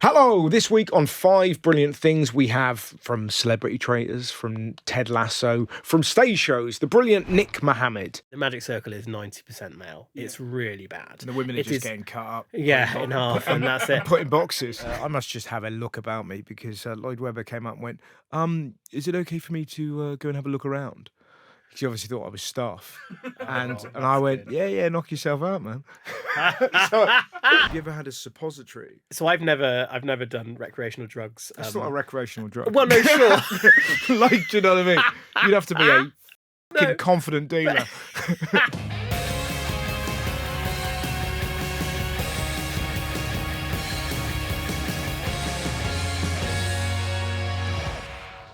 Hello, this week on 5 brilliant things we have from Celebrity Traitors, from Ted Lasso, from stage shows, the brilliant Nick Mohammed. The magic circle is 90% male. Yeah. It's really bad. And the women are just getting cut up. Yeah, in half, and that's it. Put in boxes. I must just have a look about me because Lloyd Webber came up and went, is it okay for me to go and have a look around? He obviously thought I was staff. and I went, yeah, knock yourself out, man. So, have you ever had a suppository? So I've never done recreational drugs. That's not a recreational drug. Well, no, sure. Like, do you know what I mean? You'd have to be a fucking confident dealer.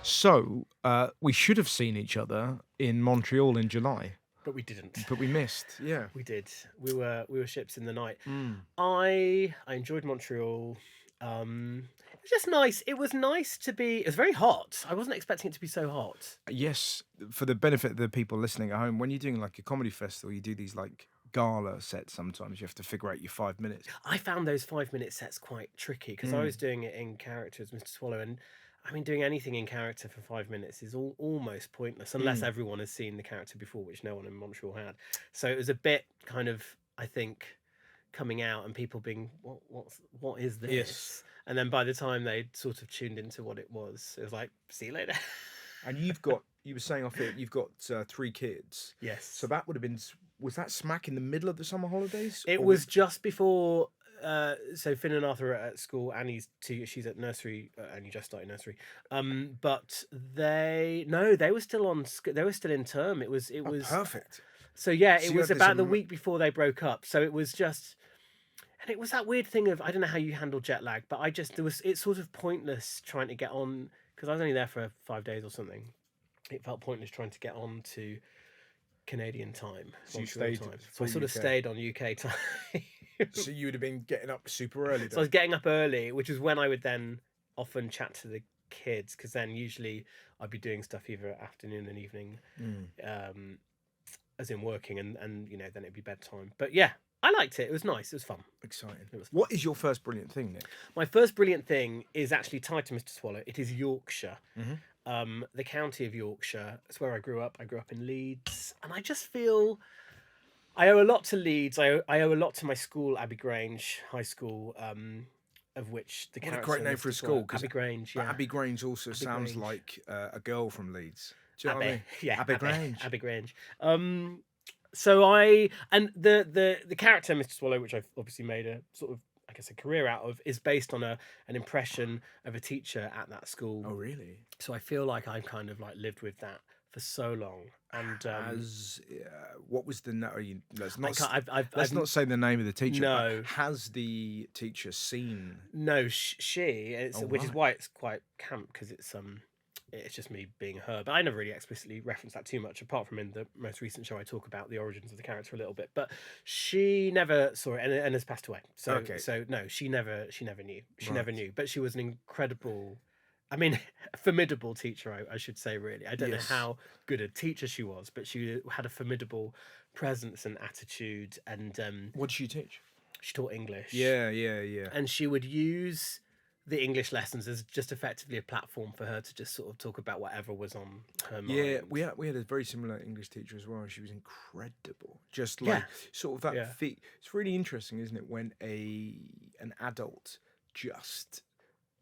So, we should have seen each other in Montreal in July. But we didn't. But we missed, yeah. We did. We were ships in the night. Mm. I enjoyed Montreal. It was just nice. It was nice to be. It was very hot. I wasn't expecting it to be so hot. Yes, for the benefit of the people listening at home, when you're doing like a comedy festival, you do these like gala sets. Sometimes you have to figure out your 5 minutes. I found those 5-minute sets quite tricky because I was doing it in character as Mr. Swallow, and I mean, doing anything in character for 5 minutes is almost pointless unless everyone has seen the character before, which no one in Montreal had. So it was a bit kind of, I think, coming out and people being, what is this? Yes. And then by the time they sort of tuned into what it was like, see you later. And you were saying off it, you've got 3 kids. Yes. So that would have been, was that smack in the middle of the summer holidays? It was just before. So Finn and Arthur are at school. Annie's 2. She's at nursery. Annie just started nursery. But they were still on. They were still in term. It was perfect. So yeah, So it you was had about this the week before they broke up. So it was just, and it was that weird thing of, I don't know how you handle jet lag, but it's sort of pointless trying to get on, because I was only there for 5 days or something. It felt pointless trying to get on to Canadian time. So you stayed time. So I sort of UK. stayed on UK time. So you would have been getting up super early then? So I was getting up early, which is when I would then often chat to the kids, because then usually I'd be doing stuff either afternoon and evening, as in working, and then it'd be bedtime. But yeah, I liked it. It was nice. It was fun. Exciting. It was fun. What is your first brilliant thing, Nick? My first brilliant thing is actually tied to Mr. Swallow. It is Yorkshire. The county of Yorkshire. It's where I grew up. I grew up in Leeds, and I just feel I owe a lot to Leeds. I owe a lot to my school, Abbey Grange High School, of which the What a great name for a school. Abbey Grange, yeah. But Abbey Grange also sounds Grange. like a girl from Leeds. Do you know what I mean? Yeah, Abbey Grange. Abbey Grange. So the character Mr. Swallow, which I've obviously made a sort of, I guess, a career out of, is based on an impression of a teacher at that school. Oh, really? So I feel like I've kind of like lived with that for so long. And what was the let's not I've not say the name of the teacher. No. Has the teacher seen? No, she. Which is right. why it's quite camp, because it's just me being her. But I never really explicitly reference that too much, apart from in the most recent show I talk about the origins of the character a little bit. But she never saw it and has passed away. So Okay. So no, she never knew. She never Right. knew. But she was an incredible, I mean, formidable teacher, I should say, really. I don't Yes. know how good a teacher she was, but she had a formidable presence and attitude. And What did she teach? she taught English. Yeah. And she would use the English lessons as just effectively a platform for her to just sort of talk about whatever was on her mind. Yeah, we had a very similar English teacher as well. She was incredible. Just like sort of that Yeah. feat. It's really interesting, isn't it, when an adult just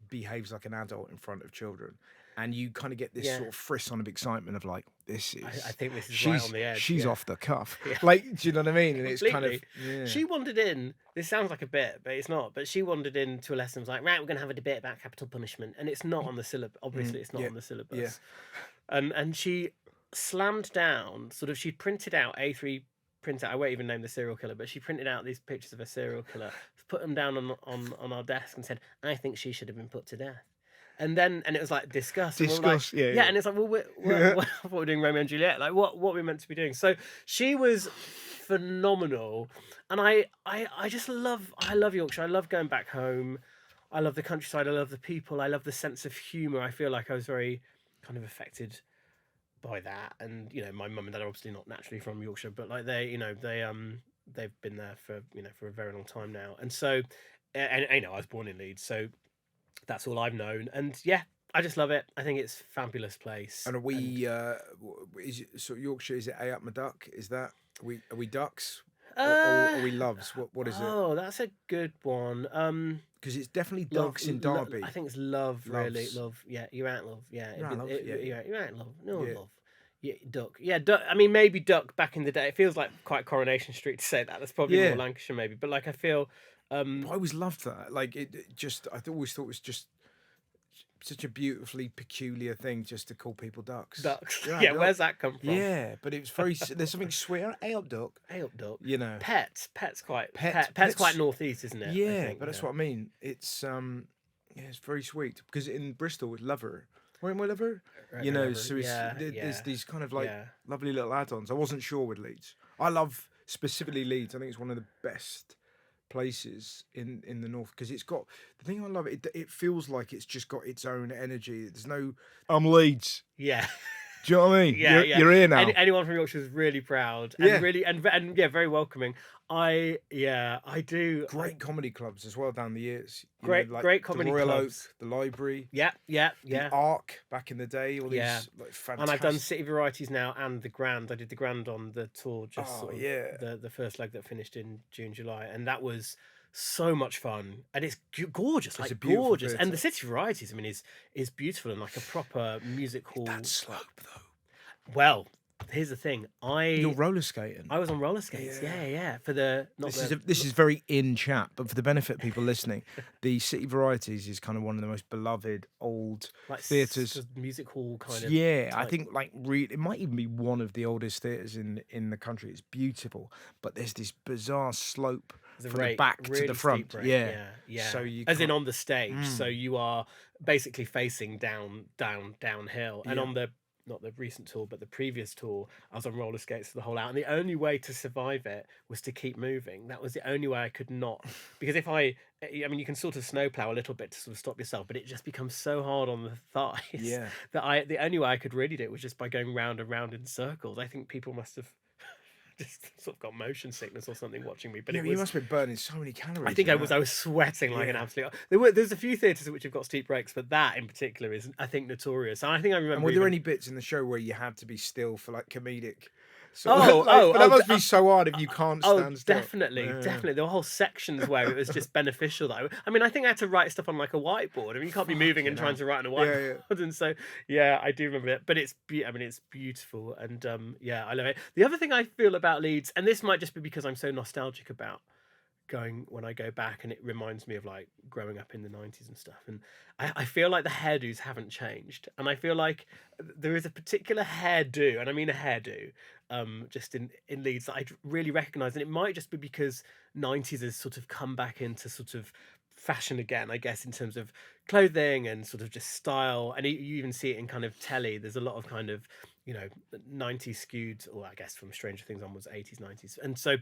behaves like an adult in front of children, and you kind of get this sort of frisson of excitement of like, this is. I think this is right on the edge. She's yeah. off the cuff. Yeah. Like, do you know what I mean? And it's kind of. Completely. Yeah. She wandered in. This sounds like a bit, but it's not. But she wandered into a lesson. Was like, right, we're going to have a debate about capital punishment, and it's not on the syllabus. Obviously, it's not on the syllabus. Yeah. And she slammed down. Sort of, she printed out A3 printout. I won't even name the serial killer, but she printed out these pictures of a serial killer, put them down on our desk, and said, "I think she should have been put to death." And it was like discuss. Discuss, like, yeah. And it's like, well, we're doing Romeo and Juliet. Like, what we're meant to be doing. So she was phenomenal, and I just love Yorkshire. I love going back home. I love the countryside. I love the people. I love the sense of humour. I feel like I was very kind of affected by that. And my mum and dad are obviously not naturally from Yorkshire, but like they've been there for a very long time now. And so, and I was born in Leeds, so That's all I've known, and yeah, I just love it. I think it's a fabulous place. And are we? Is it, so Yorkshire? Is it A up my duck? Is that are we ducks or are we loves? What is it? Oh, that's a good one. Because it's definitely Love, ducks in Derby. I think it's love, really. Loves. Love, yeah, you're out love, yeah. You're out love, yeah. You're out love, no Yeah. love. Yeah, duck. Yeah, duck. I mean, maybe duck back in the day. It feels like quite Coronation Street to say that. That's probably Yeah. more Lancashire, maybe. But like, I feel. I always loved that. Like it just, I always thought it was just such a beautifully peculiar thing just to call people ducks. Ducks. You're out Yeah, duck. where's that come from? Yeah, but it was very. There's something sweet. Hey up, duck. Hey up, duck. You know. Pets. Pets quite. Pets- Pets pets- quite northeast, isn't it? I Yeah, think, but that's what I mean. It's yeah, it's very sweet because in Bristol it's lover. Weren't we lover? You know, Lover, so it's, yeah, there's yeah. these kind of like Yeah. lovely little add-ons. I wasn't sure with Leeds. I love specifically Leeds. I think it's one of the best places in the north because it's got the thing I love. It feels like it's just got its own energy. There's no I'm Leeds. Yeah. Do you know what I mean? Yeah, you're here now. Anyone from Yorkshire is really proud and Yeah. really and yeah, very welcoming. I do. Great comedy clubs as well down the years. You Great- know, like great comedy the Royal clubs. Oak, the Library, Yeah. the Arc back in the day. All these Yeah. like fantastic. And I've done City Varieties now and the Grand. I did the Grand on the tour, just Oh, sort of yeah. the first leg that finished in June, July, and that was so much fun. And it's gorgeous, It's like a beautiful gorgeous. And theatre. the City Varieties, I mean, is beautiful and like a proper music hall. That slope though. Well, here's the thing. You're roller skating. I was on roller skates. Yeah. For the not This the, is very in chat, but for the benefit of people listening, the City Varieties is kind of one of the most beloved old like theatres. music hall kind of. Yeah, I type. think like it might even be one of the oldest theatres in the country. It's beautiful, but there's this bizarre slope There's a from the rake, back to really the steep front. rake, Yeah, yeah. So you as in can't- on the stage, so you are basically facing downhill. And Yeah. on the not the recent tour, but the previous tour, I was on roller skates for the whole out. And the only way to survive it was to keep moving. That was the only way I could not, because if I mean, you can sort of snowplow a little bit to sort of stop yourself, but it just becomes so hard on the thighs Yeah. that the only way I could really do it was just by going round and round in circles. I think people must have just sort of got motion sickness or something watching me, but Yeah, it you was. must have been burning so many calories. I think in I was that. sweating like an Yeah. absolute. There's a few theatres which have got steep breaks, but that in particular is, I think, notorious. And I think I remember. And were there even- any bits in the show where you had to be still for like comedic? Oh, but that oh, must be so hard if you can't Oh, stand still. definitely, Yeah. definitely. There were whole sections where it was just beneficial. I mean, I think I had to write stuff on like a whiteboard. I mean, you can't be moving and trying to write on a whiteboard. And so, yeah, I do remember it. But it's beautiful, and yeah, I love it. The other thing I feel about Leeds, and this might just be because I'm so nostalgic about going when I go back, and it reminds me of like growing up in the 90s and stuff, and I feel like the hairdos haven't changed, and I feel like there is a particular hairdo, and I mean a hairdo, just in Leeds that I really recognise, and it might just be because 90s has sort of come back into sort of fashion again, I guess, in terms of clothing and sort of just style, and you even see it in kind of telly. There's a lot of kind of 90s skewed, or I guess from Stranger Things onwards, 80s, 90s, and so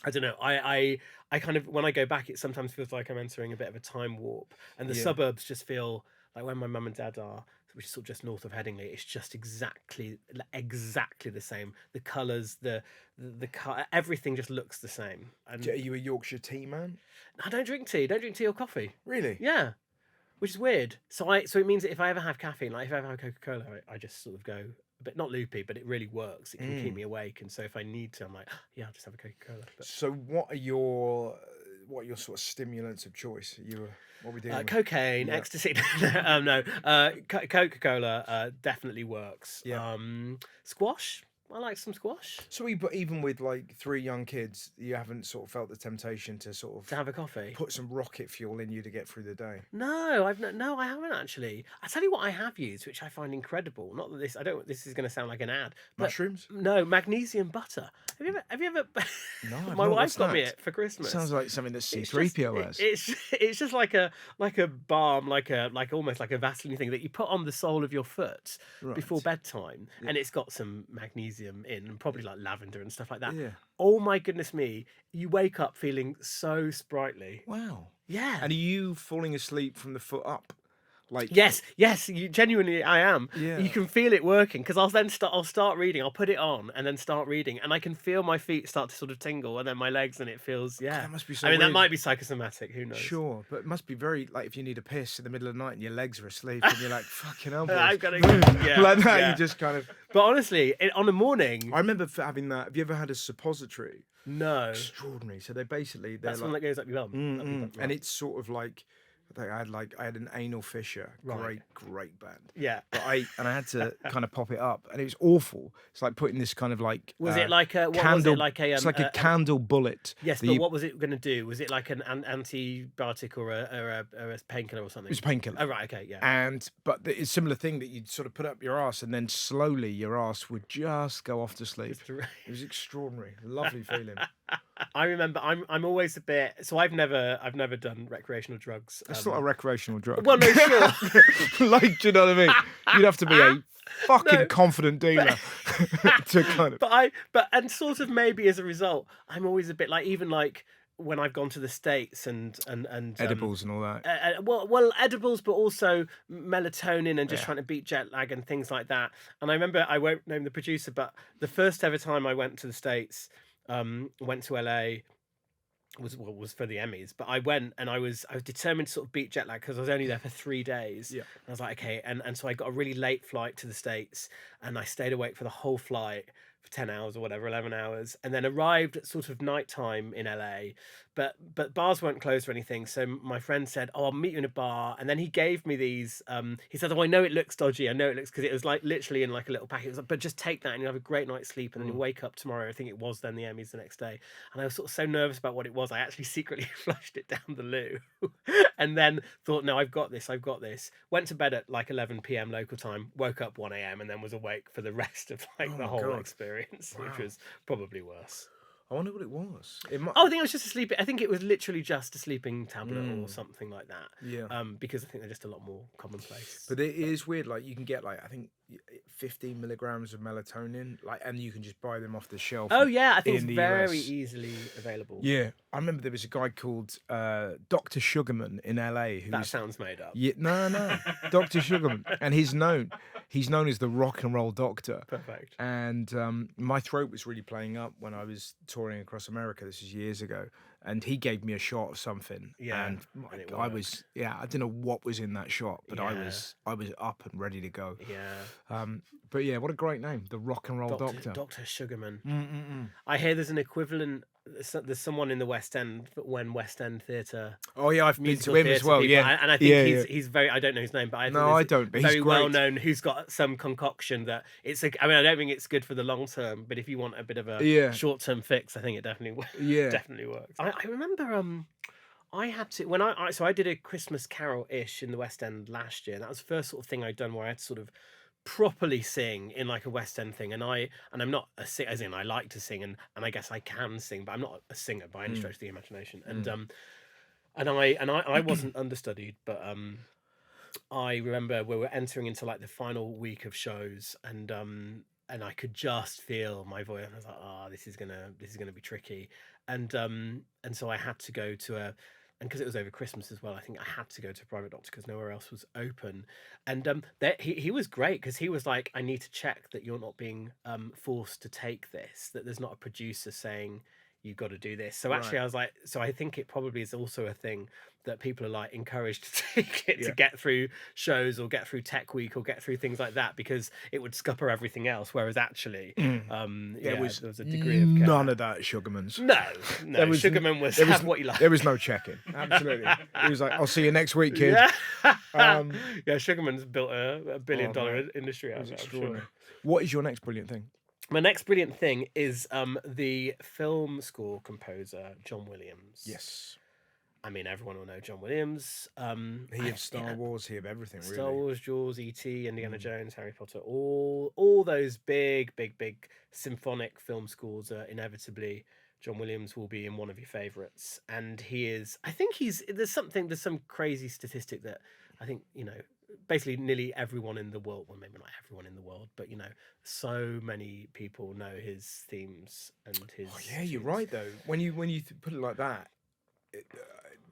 I don't know. I kind of, when I go back, it sometimes feels like I'm entering a bit of a time warp, and the Yeah. suburbs just feel like where my mum and dad are, which is sort of just north of Headingley. It's just exactly the same. The colours, the everything just looks the same. And Are you a Yorkshire tea man? I don't drink tea. Don't drink tea or coffee. Really? Yeah, which is weird. So it means that if I ever have caffeine, like if I ever have Coca-Cola, I just sort of go a bit not loopy, but it really works. It can keep me awake, and so if I need to, I'm like, yeah, I'll just have a Coca-Cola. But So what are your sort of stimulants of choice? What are we doing? cocaine, Yeah. ecstasy. No, Coca-Cola definitely works. Yeah. Squash. I like some squash. So but even with like 3 young kids, you haven't sort of felt the temptation to sort of To have a coffee. put some rocket fuel in you to get through the day. No, I haven't actually. I tell you what I have used, which I find incredible. Not that this is going to sound like an ad. But Mushrooms? no, magnesium butter. Have you ever? No, I've My not. wife What's got me that? it for Christmas. Sounds like something that It's C3PO has. It's just like a balm, like almost like a Vaseline thing that you put on the sole of your foot before bedtime, and it's got some magnesium in, and probably like lavender and stuff like that. Yeah. Oh my goodness me! You wake up feeling so sprightly. Wow. Yeah. And are you falling asleep from the foot up? Like, Yes, you genuinely, I am. Yeah. You can feel it working because I'll start reading. I'll put it on and then start reading, and I can feel my feet start to sort of tingle, and then my legs, and it feels that must be so I mean, that weird. might be psychosomatic. Who knows? Sure, but it must be very like if you need a piss in the middle of the night and your legs are asleep and you're like, fucking hell, boys. I've got to, yeah, like that. yeah. You just kind of. But honestly, on a morning, I remember having that. Have you ever had a suppository? no, Extraordinary. So they're basically that's like, one that goes up your bum. and it's sort of like. I had an anal fissure. Right. Great band. Yeah. But I had to kind of pop it up, and it was awful. It's like putting this kind of like Was it like a what candle? was it like a? It's like a candle bullet. Yes, that but you- what was it going to do? Was it like an antibiotic or a painkiller or something? It was a painkiller. Oh right, okay, yeah. But it's a similar thing that you'd sort of put up your ass, and then slowly your ass would just go off to sleep. It was extraordinary, lovely feeling. I remember I'm always a bit. So I've never done recreational drugs. It's not a recreational drug. Well, no, sure. Like, do you know what I mean? You'd have to be a fucking confident dealer to kind of. But sort of maybe as a result, I'm always a bit like, even like when I've gone to the States and Edibles and all that. well, edibles, but also melatonin and just trying to beat jet lag and things like that. And I remember, I won't name the producer, but the first ever time I went to the States, went to LA, was for the Emmys, but I went and I was determined to sort of beat jet lag because I was only there for 3 days. Yeah. And I was like, okay, and so I got a really late flight to the States, and I stayed awake for the whole flight for 10 hours or whatever, 11 hours, and then arrived at sort of nighttime in LA, but bars weren't closed or anything. So my friend said, oh, I'll meet you in a bar. And then he gave me these, he said, oh, I know it looks dodgy. I know it looks, because it was like literally in like a little packet. It was like, but just take that and you'll have a great night's sleep. And then you wake up tomorrow. I think it was then the Emmys the next day. And I was sort of so nervous about what it was. I actually secretly flushed it down the loo and then thought, no, I've got this. Went to bed at like 11 p.m. local time, woke up 1 a.m. and then was awake for the rest of like the whole experience, which was probably worse. I wonder what it was. It might... Oh, I think it was just a sleeping. I think it was literally just a sleeping tablet or something like that. Yeah. Because I think they're just a lot more commonplace. But it is weird. Like, you can get like, I think 15 milligrams of melatonin, like, and you can just buy them off the shelf. Oh yeah, I think it's in the very US. easily available. Yeah, I remember there was a guy called Dr. Sugarman in LA. That sounds made up. Yeah, no, Dr. Sugarman, and he's known as the rock and roll doctor. Perfect. And my throat was really playing up when I was touring across America. This is years ago, and he gave me a shot of something. Yeah, and it I was I don't know what was in that shot, but I was up and ready to go. Yeah. But yeah, what a great name, the rock and roll doctor. Dr. Sugarman. I hear there's an equivalent. There's someone in the West End, when West End Theatre. Oh yeah, I've been musical to him as theatre well. people, Yeah, and I think he's very. I don't know his name, but I think No, I don't, but he's very great. well known. Who's got some concoction that it's. I mean, I don't think it's good for the long term, but if you want a bit of a short term fix, I think it definitely definitely works. I remember I had to when I did a Christmas Carol-ish in the West End last year. And that was the first sort of thing I'd done where I had to sort of properly sing in like a West End thing, and I'm not a singer, as in I like to sing, and I guess I can sing, but I'm not a singer by any stretch of the imagination. And I wasn't understudied, but I remember we were entering into like the final week of shows, and I could just feel my voice, and I was like, this is gonna be tricky, and so I had to go to and because it was over Christmas as well, I think I had to go to a private doctor because nowhere else was open. And he was great, because he was like, I need to check that you're not being forced to take this, that there's not a producer saying you've got to do this. So actually, I was like, so I think it probably is also a thing that people are like encouraged to take it to get through shows or get through Tech Week or get through things like that, because it would scupper everything else. Whereas actually, there was a degree of care. None of that at Sugarman's. No, Sugarman was have what you like. There was no checking. Absolutely. He was like, I'll see you next week, kid. Yeah, Sugarman's built a $1 billion industry out of it, I'm sure. What is your next brilliant thing? My next brilliant thing is the film score composer, John Williams. Yes. I mean, everyone will know John Williams. He of Star Wars, he of everything, really. Star Wars, Jaws, E.T., Indiana Jones, Harry Potter, all those big symphonic film scores are inevitably, John Williams will be in one of your favourites. And he is, I think there's some crazy statistic that I think, basically nearly everyone in the world, well, maybe not everyone in the world, but so many people know his themes and his. Oh yeah, you're right though. When you put it like that,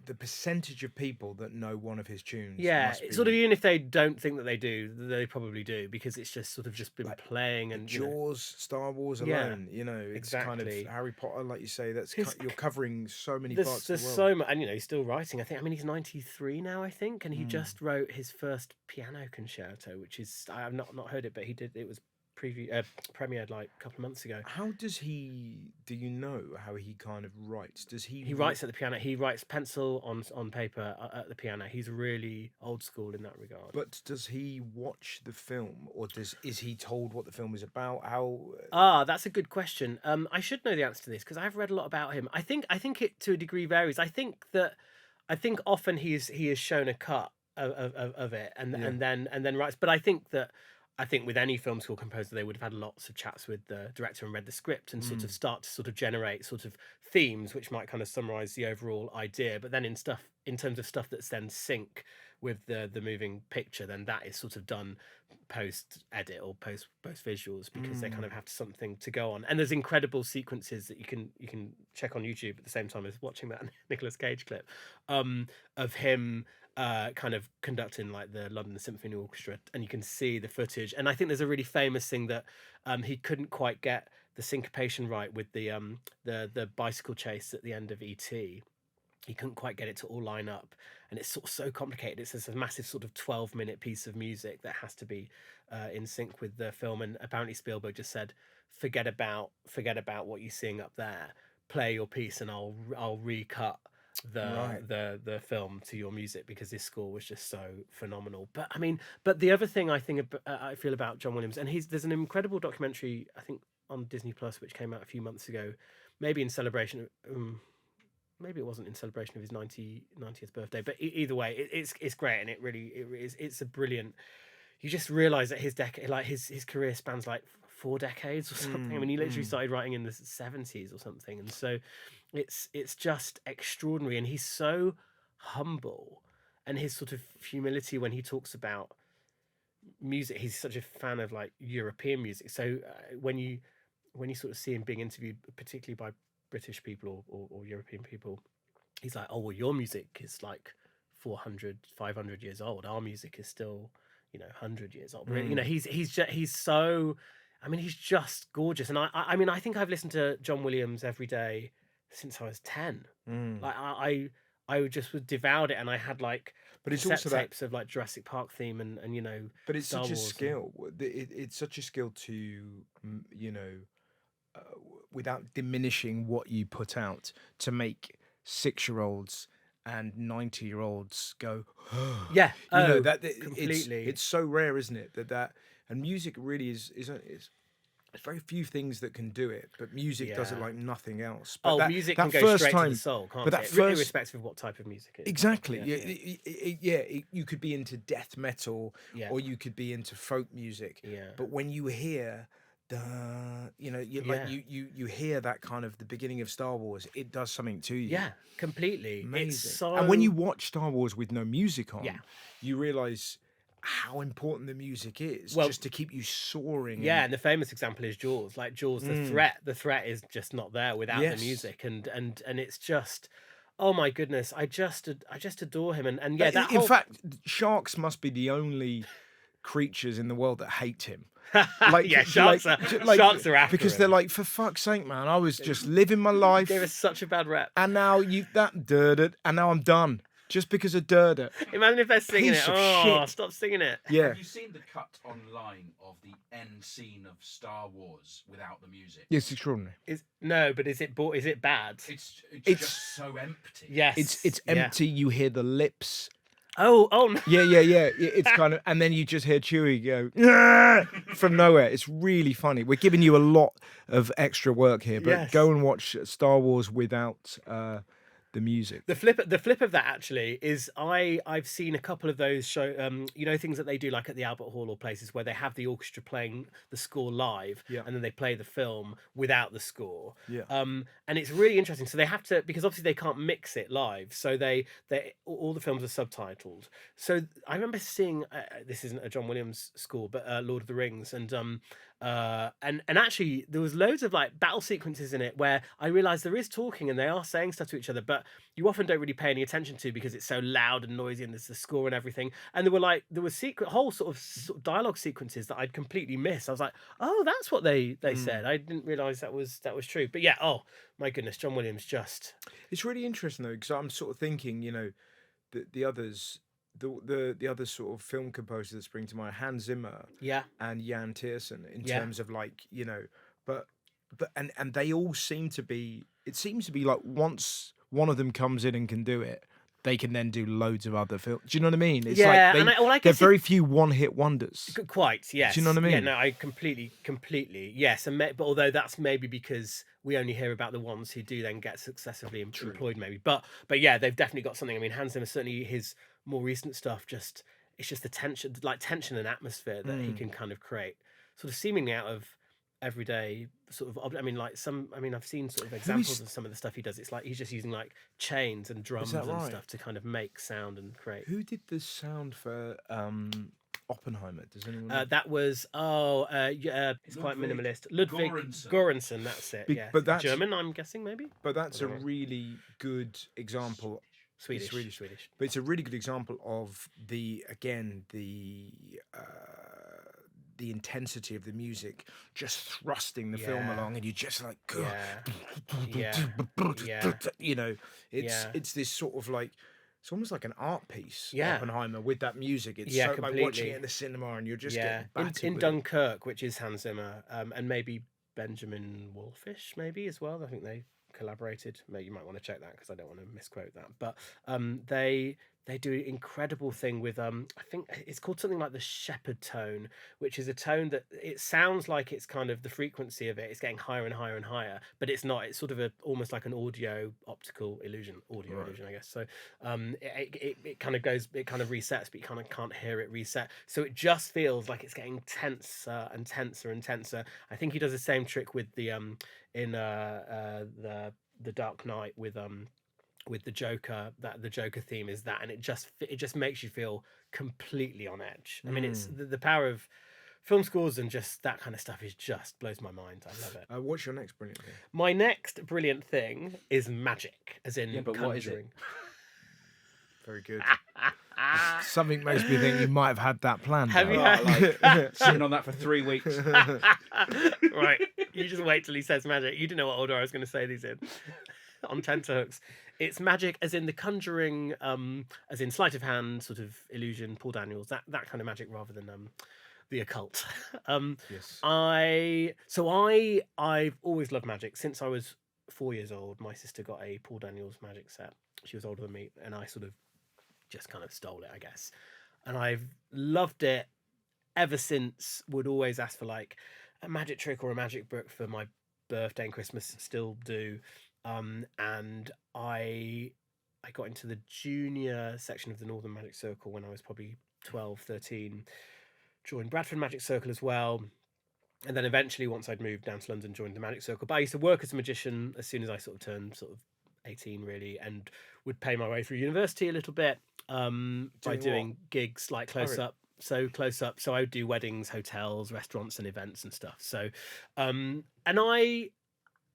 the percentage of people that know one of his tunes. Yeah, must be, sort of, even if they don't think that they do, they probably do, because it's just sort of just been like, playing, and Jaws, Star Wars Yeah, alone. It's kind of exactly. Harry Potter, like you say. That's His- you're covering so many there's parts there's of the world. so much, and he's still writing. I mean, he's 93 now, I think, and he Hmm. just wrote his first piano concerto, which is, I have not heard it, but he did. It was premiered like a couple of months ago. How does he? Do you know how he kind of writes? Does he? He writes at the piano. He writes pencil on paper at the piano. He's really old school in that regard. But does he watch the film, or is he told what the film is about? How? That's a good question. I should know the answer to this because I've read a lot about him. I think it to a degree varies. I think often he is shown a cut of it and then writes. But I think with any film score composer, they would have had lots of chats with the director and read the script and sort of start to sort of generate sort of themes, which might kind of summarize the overall idea. But then in terms of stuff that's then sync with the moving picture, then that is sort of done post edit or post visuals, because they kind of have something to go on. And there's incredible sequences that you can check on YouTube at the same time as watching that Nicolas Cage clip of him kind of conducting like the London Symphony Orchestra, and you can see the footage. And I think there's a really famous thing that he couldn't quite get the syncopation right with the bicycle chase at the end of E.T. He couldn't quite get it to all line up, and it's sort of so complicated. It's this massive sort of 12-minute piece of music that has to be in sync with the film. And apparently Spielberg just said, forget about what you're seeing up there, play your piece and I'll recut the film to your music, because this score was just so phenomenal. But the other thing I feel about John Williams, and there's an incredible documentary, I think on Disney Plus, which came out a few months ago, maybe in celebration maybe it wasn't in celebration of his 90th birthday, but either way, it's great, and it's a brilliant. You just realize that his decade, like his career spans like 4 decades or something. I mean, he literally started writing in the 70s or something, and so it's just extraordinary. And he's so humble, and his sort of humility when he talks about music. He's such a fan of like European music. So when you sort of see him being interviewed, particularly by British people or European people, he's like, oh, well, your music is like 400, 500 years old. Our music is still, 100 years old. He's so, I mean, he's just gorgeous. And I mean, I think I've listened to John Williams every day since I was 10. Like I just devoured it, and I had like, but it's also tapes of like Jurassic Park theme and But it's Star such a Wars skill. It's such a skill to without diminishing what you put out, to make 6-year-olds and 90-year-olds go, yeah, completely. It's so rare, isn't it? And music really is there's very few things that can do it, but music does it like nothing else. But music can go straight to the soul, can't it? Irrespective of what type of music it is. Exactly. You could be into death metal, or you could be into folk music. Yeah. But when you hear you hear that kind of the beginning of Star Wars, it does something to you. Yeah, completely. Amazing. It's so... And when you watch Star Wars with no music on, Yeah. you realise how important the music is, just to keep you soaring. Yeah, and the famous example is Jaws. Like Jaws, the threat is just not there without the music, and it's just, oh my goodness, I just adore him, and yeah. In fact, sharks must be the only creatures in the world that hate him. Like, yeah, sharks are after because him. They're like, for fuck's sake, man, I was just living my life. There is such a bad rep, and now and now I'm done. Just because of Durda. Imagine if they're singing Piece it. of Oh, shit. stop singing it. Yeah. Have you seen the cut online of the end scene of Star Wars without the music? It's extraordinary. Is it bad? It's It's- just so empty. Yes. It's empty. You hear the lips. Oh no. Yeah. It's kind of, and then you just hear Chewie go "Ah!" from nowhere. It's really funny. We're giving you a lot of extra work here, but Yes. go and watch Star Wars without the music. The flip of that actually is I've seen a couple of those things that they do like at the Albert Hall or places where they have the orchestra playing the score live, and then they play the film without the score. And it's really interesting. So they have to, because obviously they can't mix it live, so they all the films are subtitled. So I remember seeing this isn't a John Williams score, but Lord of the Rings, and And actually there was loads of like battle sequences in it where I realized there is talking and they are saying stuff to each other, but you often don't really pay any attention to because it's so loud and noisy and there's the score and everything. And there were secret whole sort of dialogue sequences that I'd completely missed. I was like, oh, that's what they said. I didn't realize that was true. But yeah, oh my goodness, John Williams just. It's really interesting though, because I'm sort of thinking, the others. The other sort of film composers that spring to mind, Hans Zimmer and Jan Tiersen, in terms of like, but and they all seem to be, it seems to be like once one of them comes in and can do it, they can then do loads of other films. Do you know what I mean? It's like they're very few one-hit wonders. Quite, yes. Do you know what I mean? Yeah, no, I completely, yes. But although that's maybe because we only hear about the ones who do then get successively employed, maybe. But yeah, they've definitely got something. I mean, Hans Zimmer, certainly his more recent stuff, it's just the tension and atmosphere that he can kind of create, sort of seemingly out of everyday sort of. I've seen sort of examples of some of the stuff he does. It's like he's just using like chains and drums and stuff to kind of make sound and create. Who did the sound for Oppenheimer? Does anyone know? That was it's quite minimalist. Ludwig Göransson, that's it. But that's German, I'm guessing, maybe. But that's a really good example. Swedish. But it's a really good example of the intensity of the music just thrusting the film along, and you're just like, it's this sort of like, it's almost like an art piece. Oppenheimer with that music. It's so like watching it in the cinema, and you're just getting battered in Dunkirk, which is Hans Zimmer, and maybe Benjamin Wolfish, maybe as well. I think they collaborated. Maybe you might want to check that because I don't want to misquote that. But they do an incredible thing with I think it's called something like the shepherd tone, which is a tone that it sounds like it's kind of the frequency of it's getting higher and higher and higher, but it's not. It's sort of almost like an optical illusion, I guess. So it kind of goes, it kind of resets, but you kind of can't hear it reset. So it just feels like it's getting tenser and tenser and tenser. I think he does the same trick with the in the Dark Knight with the Joker. That the Joker theme is that, and it just makes you feel completely on edge. I mean, it's the power of film scores and just that kind of stuff is just blows my mind. I love it. What's your next brilliant thing? My next brilliant thing is magic, as in but conjuring. what is it? Very good. Something makes me think you might have had that planned. Have you sitting on that for 3 weeks? Right, you just wait till he says magic. You didn't know what order I was going to say these in. On tenterhooks. It's magic as in the conjuring, as in sleight of hand, sort of illusion, Paul Daniels, that kind of magic rather than the occult. Yes. I've always loved magic since I was 4 years old. My sister got a Paul Daniels magic set. She was older than me, and I sort of just kind of stole it, I guess. And I've loved it ever since. Would always ask for like a magic trick or a magic book for my birthday and Christmas. Still do. And I got into the junior section of the Northern Magic Circle when I was probably 12, 13. Joined Bradford Magic Circle as well. And then eventually, once I'd moved down to London, joined the Magic Circle. But I used to work as a magician as soon as I sort of turned 18 really, and would pay my way through university a little bit by doing gigs like close up. So I would do weddings, hotels, restaurants and events and stuff. So and I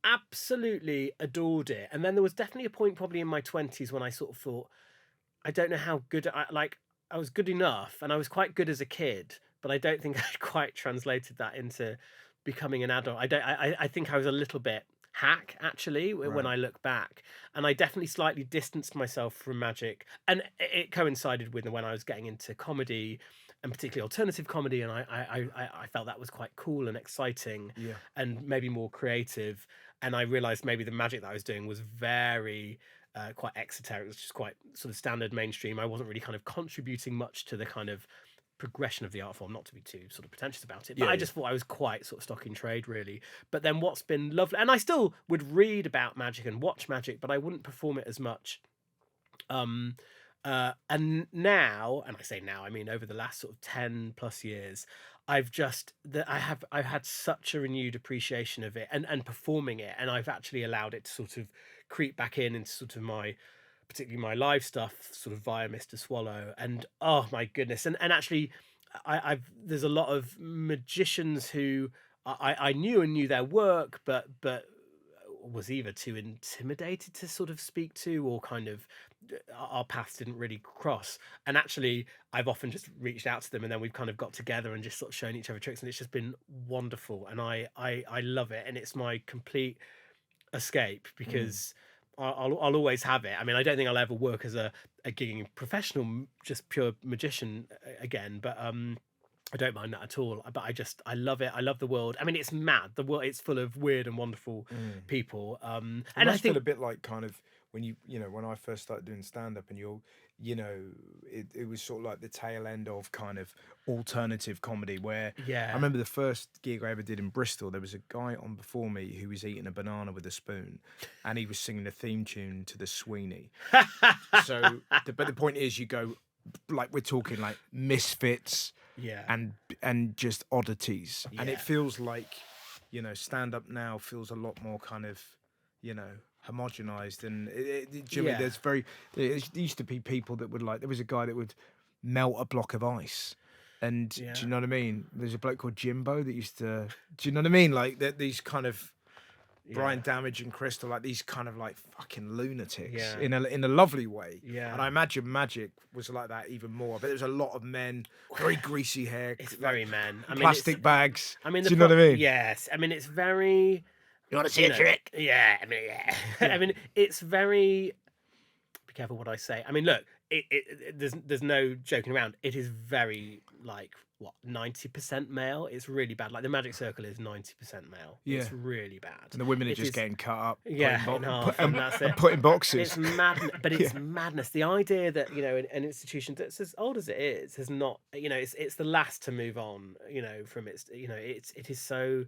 absolutely adored it. And then there was definitely a point probably in my 20s when I sort of thought, I don't know how good I was good enough, and I was quite good as a kid, but I don't think I quite translated that into becoming an adult. I think I was a little bit hack actually when I look back, and I definitely slightly distanced myself from magic, and it coincided with when I was getting into comedy, and particularly alternative comedy, and I felt that was quite cool and exciting, and maybe more creative. And I realized maybe the magic that I was doing was very quite exoteric. It was just quite sort of standard mainstream. I wasn't really kind of contributing much to the kind of progression of the art form, not to be too sort of pretentious about it, but I just thought I was quite sort of stock in trade really. But then what's been lovely, and I still would read about magic and watch magic, but I wouldn't perform it as much. And now, and I say now, I mean over the last sort of 10 plus years, I've had such a renewed appreciation of it and performing it, and I've actually allowed it to sort of creep back into sort of particularly my live stuff, sort of via Mr. Swallow, and oh my goodness, and actually, there's a lot of magicians who I knew their work, but was either too intimidated to sort of speak to, or kind of our paths didn't really cross. And actually, I've often just reached out to them, and then we've kind of got together and just sort of shown each other tricks, and it's just been wonderful. And I love it, and it's my complete escape because I'll always have it. I mean, I don't think I'll ever work as a gigging professional, just pure magician again, but I don't mind that at all. But I love it. I love the world. I mean, it's mad. The world, it's full of weird and wonderful people. And I think feel a bit like kind of when when I first started doing stand up, and it was sort of like the tail end of kind of alternative comedy, where I remember the first gig I ever did in Bristol, there was a guy on before me who was eating a banana with a spoon, and he was singing a theme tune to the Sweeney. So, but the point is, you go, like, we're talking like Misfits, and just oddities, and it feels like, stand up now feels a lot more kind of, homogenized, and Jimmy, there used to be people that would, like, there was a guy that would melt a block of ice, and do you know what I mean? There's a bloke called Jimbo that used to, do you know what I mean? Like, these kind of Brian Damage and Crystal, like these kind of like fucking lunatics in a lovely way. Yeah. And I imagine Magic was like that even more. But there's a lot of men, very greasy hair. It's very men. I mean, plastic bags. I mean, do you know what I mean? Yes. I mean, it's very. You want to see a trick? Yeah. I mean, I mean, it's very. Be careful what I say. I mean, look, there's no joking around. It is very, like, what, 90% male. It's really bad. Like, the Magic Circle is 90% male. Yeah. It's really bad. And the women are just getting cut up. Yeah, in half, and that's it. Put in boxes. It's madness, but it's madness. The idea that, an institution that's as old as it is has not, it's the last to move on, from its, it is so,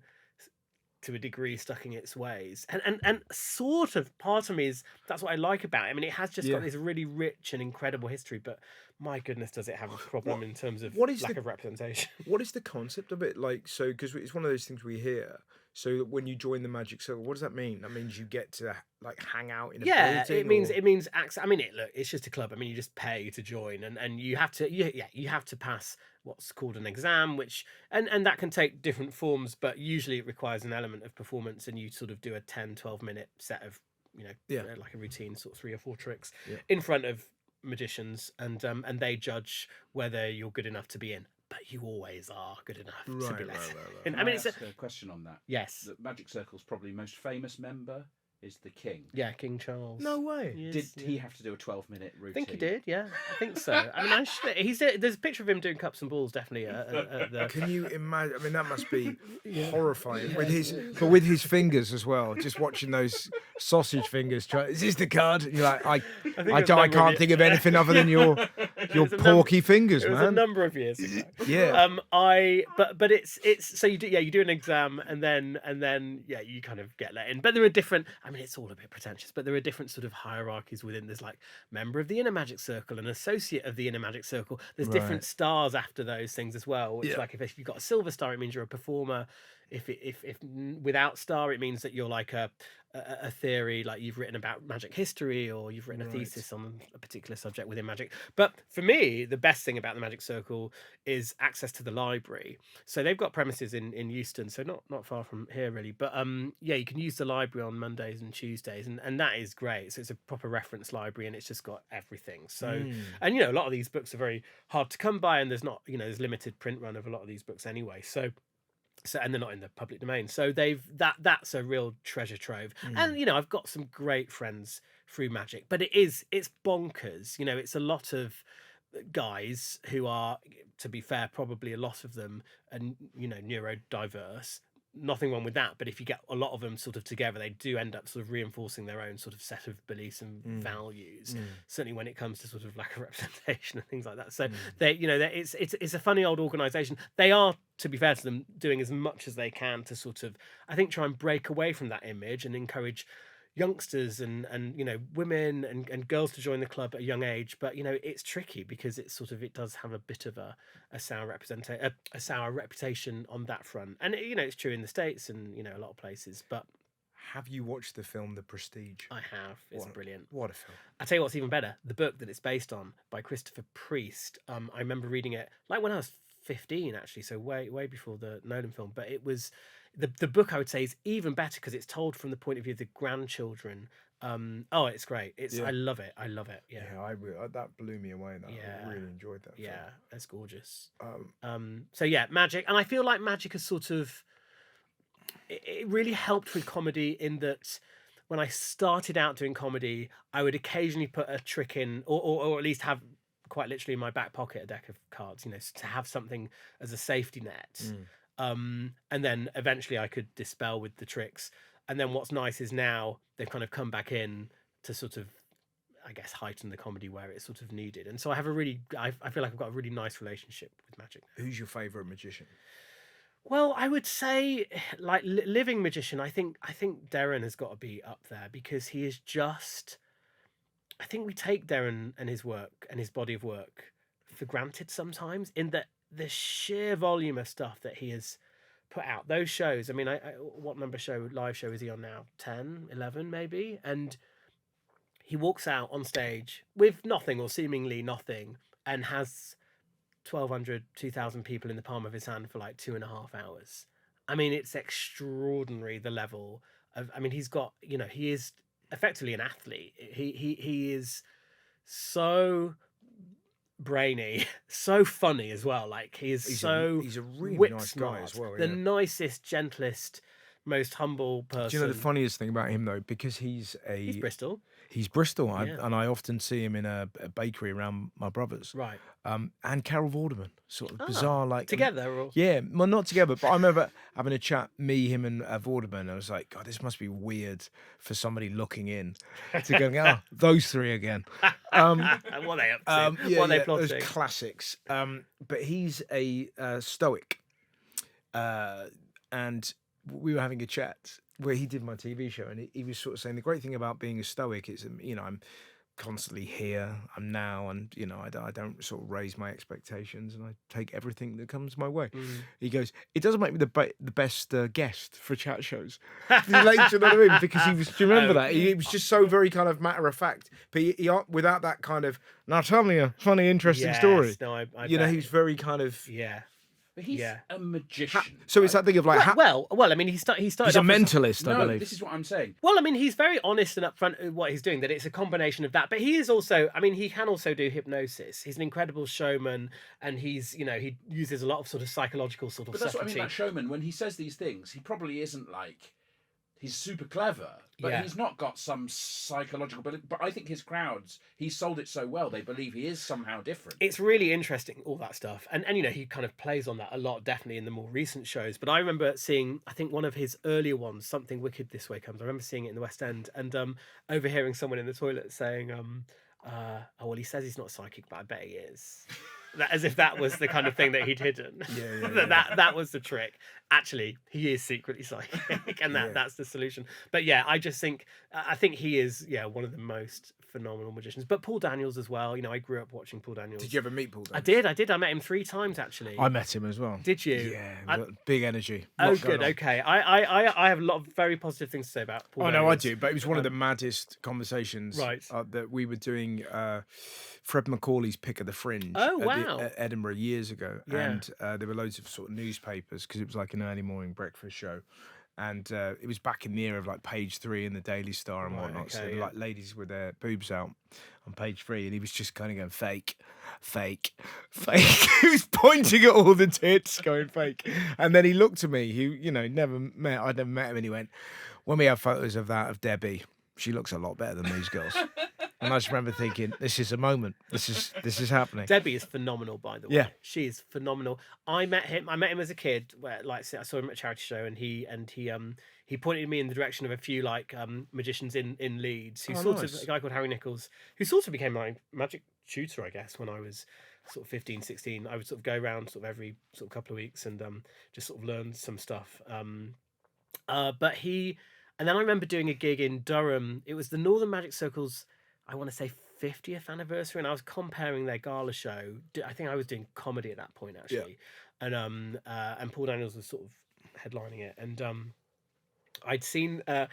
to a degree, stuck in its ways, and sort of part of me is, that's what I like about it. I mean, it has just got this really rich and incredible history, but my goodness, does it have a problem in terms of lack of representation? What is the concept of it like? So, because it's one of those things we hear. So when you join the Magic Circle, what does that mean? That means you get to, like, hang out in a building? It means access. I mean, look, it's just a club. I mean, you just pay to join, and you have to you have to pass what's called an exam, which and that can take different forms, but usually it requires an element of performance, and you sort of do a 10-12 minute set of like a routine, sort of 3 or 4 tricks in front of magicians, and they judge whether you're good enough to be in. But you always are good enough to be let in. I mean, it's a question on that. Yes. The Magic Circle's probably most famous member is the King. Yeah, King Charles. No way. Yes, did he have to do a 12-minute routine? I think he did. Yeah, I think so. I mean, there's a picture of him doing cups and balls, definitely. Can you imagine? I mean, that must be horrifying with his fingers as well. Just watching those sausage fingers. Is this the card? And you're like, I can't think of anything other than your porky fingers, man. It was a number of years ago. Yeah. But it's so you do an exam, and then you kind of get let in. But there are different. I mean, it's all a bit pretentious, but there are different sort of hierarchies within. There's like member of the Inner Magic Circle, an associate of the Inner Magic Circle. There's different stars after those things as well. Which, like, if you've got a silver star, it means you're a performer. If without star, it means that you're like a theory, like you've written about magic history, or you've written a thesis on a particular subject within magic. But for me, the best thing about the Magic Circle is access to the library. So they've got premises in Euston, so not far from here really. But you can use the library on Mondays and Tuesdays, and that is great. So it's a proper reference library, and it's just got everything. So and a lot of these books are very hard to come by, and there's not there's limited print run of a lot of these books anyway. So and they're not in the public domain. So that's a real treasure trove. And I've got some great friends through magic, but it's bonkers. It's a lot of guys who are, to be fair, probably a lot of them are neurodiverse. Nothing wrong with that, but if you get a lot of them sort of together, they do end up sort of reinforcing their own sort of set of beliefs and values. Certainly when it comes to sort of lack of representation and things like that. So it's a funny old organisation. They are, to be fair to them, doing as much as they can to sort of, I think, try and break away from that image and encourage youngsters and women and girls to join the club at a young age. But it's tricky because it does have a bit of a sour reputation on that front, and it's true in the States and a lot of places. But have you watched the film The Prestige? I have. It's brilliant. What a film. I tell you what's even better, the book that it's based on by Christopher Priest. I remember reading it like when I was 15, actually, so way before the Nolan film. But the book I would say is even better because it's told from the point of view of the grandchildren. It's great. I love it. Yeah. That blew me away. Yeah. I really enjoyed that. Yeah, that's gorgeous. So yeah, magic, and I feel like magic has sort of it really helped with comedy in that when I started out doing comedy, I would occasionally put a trick in, or at least have quite literally in my back pocket a deck of cards, to have something as a safety net. And then eventually I could dispel with the tricks. And then what's nice is now they've kind of come back in to sort of, I guess, heighten the comedy where it's sort of needed. And so I feel like I've got a really nice relationship with magic. Who's your favourite magician? Well, I would say, like, living magician, I think Darren has got to be up there because he is just. I think we take Darren and his work and his body of work for granted sometimes, in that the sheer volume of stuff that he has put out. Those shows, I mean, what number live show is he on now? 10, 11 maybe? And he walks out on stage with nothing or seemingly nothing and has 1,200, 2,000 people in the palm of his hand for like 2.5 hours. I mean, it's extraordinary, the level of, I mean, he's got, he is effectively an athlete. He is so brainy, so funny as well. Like he's a really nice guy as well. The nicest, gentlest, most humble person. Do you know the funniest thing about him though? Because he's Bristol. He's Bristol, and I often see him in a bakery around my brother's. Right. And Carol Vorderman, sort of bizarre, like together. Or... Yeah, well, not together, but I remember having a chat, him and Vorderman. I was like, God, this must be weird for somebody looking in to go, those three again. What are they up to? What are they plotting? Those classics. But he's a stoic, and we were having a chat where he did my TV show, and he was sort of saying the great thing about being a stoic is, I'm constantly here, I'm now, and I don't sort of raise my expectations, and I take everything that comes my way. He goes, it doesn't make me the best guest for chat shows. Do you know what I mean? Because he was. Do you remember that? He was just so very kind of matter of fact, but he without that kind of, now tell me a funny, interesting story. No, I he was very kind of But he's a magician. So it's that thing of like... Well, I mean, he started He's a mentalist, I believe. This is what I'm saying. Well, I mean, he's very honest and upfront with what he's doing, that it's a combination of that. But he is also... I mean, he can also do hypnosis. He's an incredible showman, and he's, he uses a lot of sort of psychological sort of But stuff. that's what I mean about showman. When he says these things, he probably isn't like... He's super clever, but he's not got some psychological ability. But I think his crowds, he's sold it so well, they believe he is somehow different. It's really interesting, all that stuff. And he kind of plays on that a lot, definitely, in the more recent shows. But I remember seeing, I think one of his earlier ones, Something Wicked This Way Comes. I remember seeing it in the West End and overhearing someone in the toilet saying, well, he says he's not psychic, but I bet he is. As if that was the kind of thing that he'd hidden. That was the trick. Actually, he is secretly psychic, and that's the solution. But I think he is one of the most phenomenal magicians. But Paul Daniels as well. I grew up watching Paul Daniels. Did you ever meet Paul Daniels? I did. I met him 3 times actually. I met him as well. Did you? Yeah, big energy. Oh, good. Okay. I have a lot of very positive things to say about Paul Daniels. No, I do. But it was one of the maddest conversations that we were doing. Fred Macaulay's Pick of the Fringe at Edinburgh years ago. Yeah. And there were loads of sort of newspapers because it was like an early morning breakfast show. And it was back in the era of like Page 3 and the Daily Star and whatnot. So like ladies with their boobs out on Page 3, and he was just kind of going fake, fake, fake. He was pointing at all the tits, going fake. And then he looked at me, I'd never met him, and he went, when we have photos of Debbie, she looks a lot better than these girls. And I just remember thinking, this is a moment. This is happening. Debbie is phenomenal, by the way. Yeah. She is phenomenal. I met him as a kid, where I saw him at a charity show, and he pointed me in the direction of a few magicians in Leeds, who a guy called Harry Nichols, who sort of became my magic tutor, I guess, when I was sort of 15, 16. I would sort of go around sort of every sort of couple of weeks and just sort of learn some stuff. And then I remember doing a gig in Durham. It was the Northern Magic Circle's, I want to say, 50th anniversary, and I was comparing their gala show. I think I was doing comedy at that point, actually. Yeah. And Paul Daniels was sort of headlining it, and I'd seen a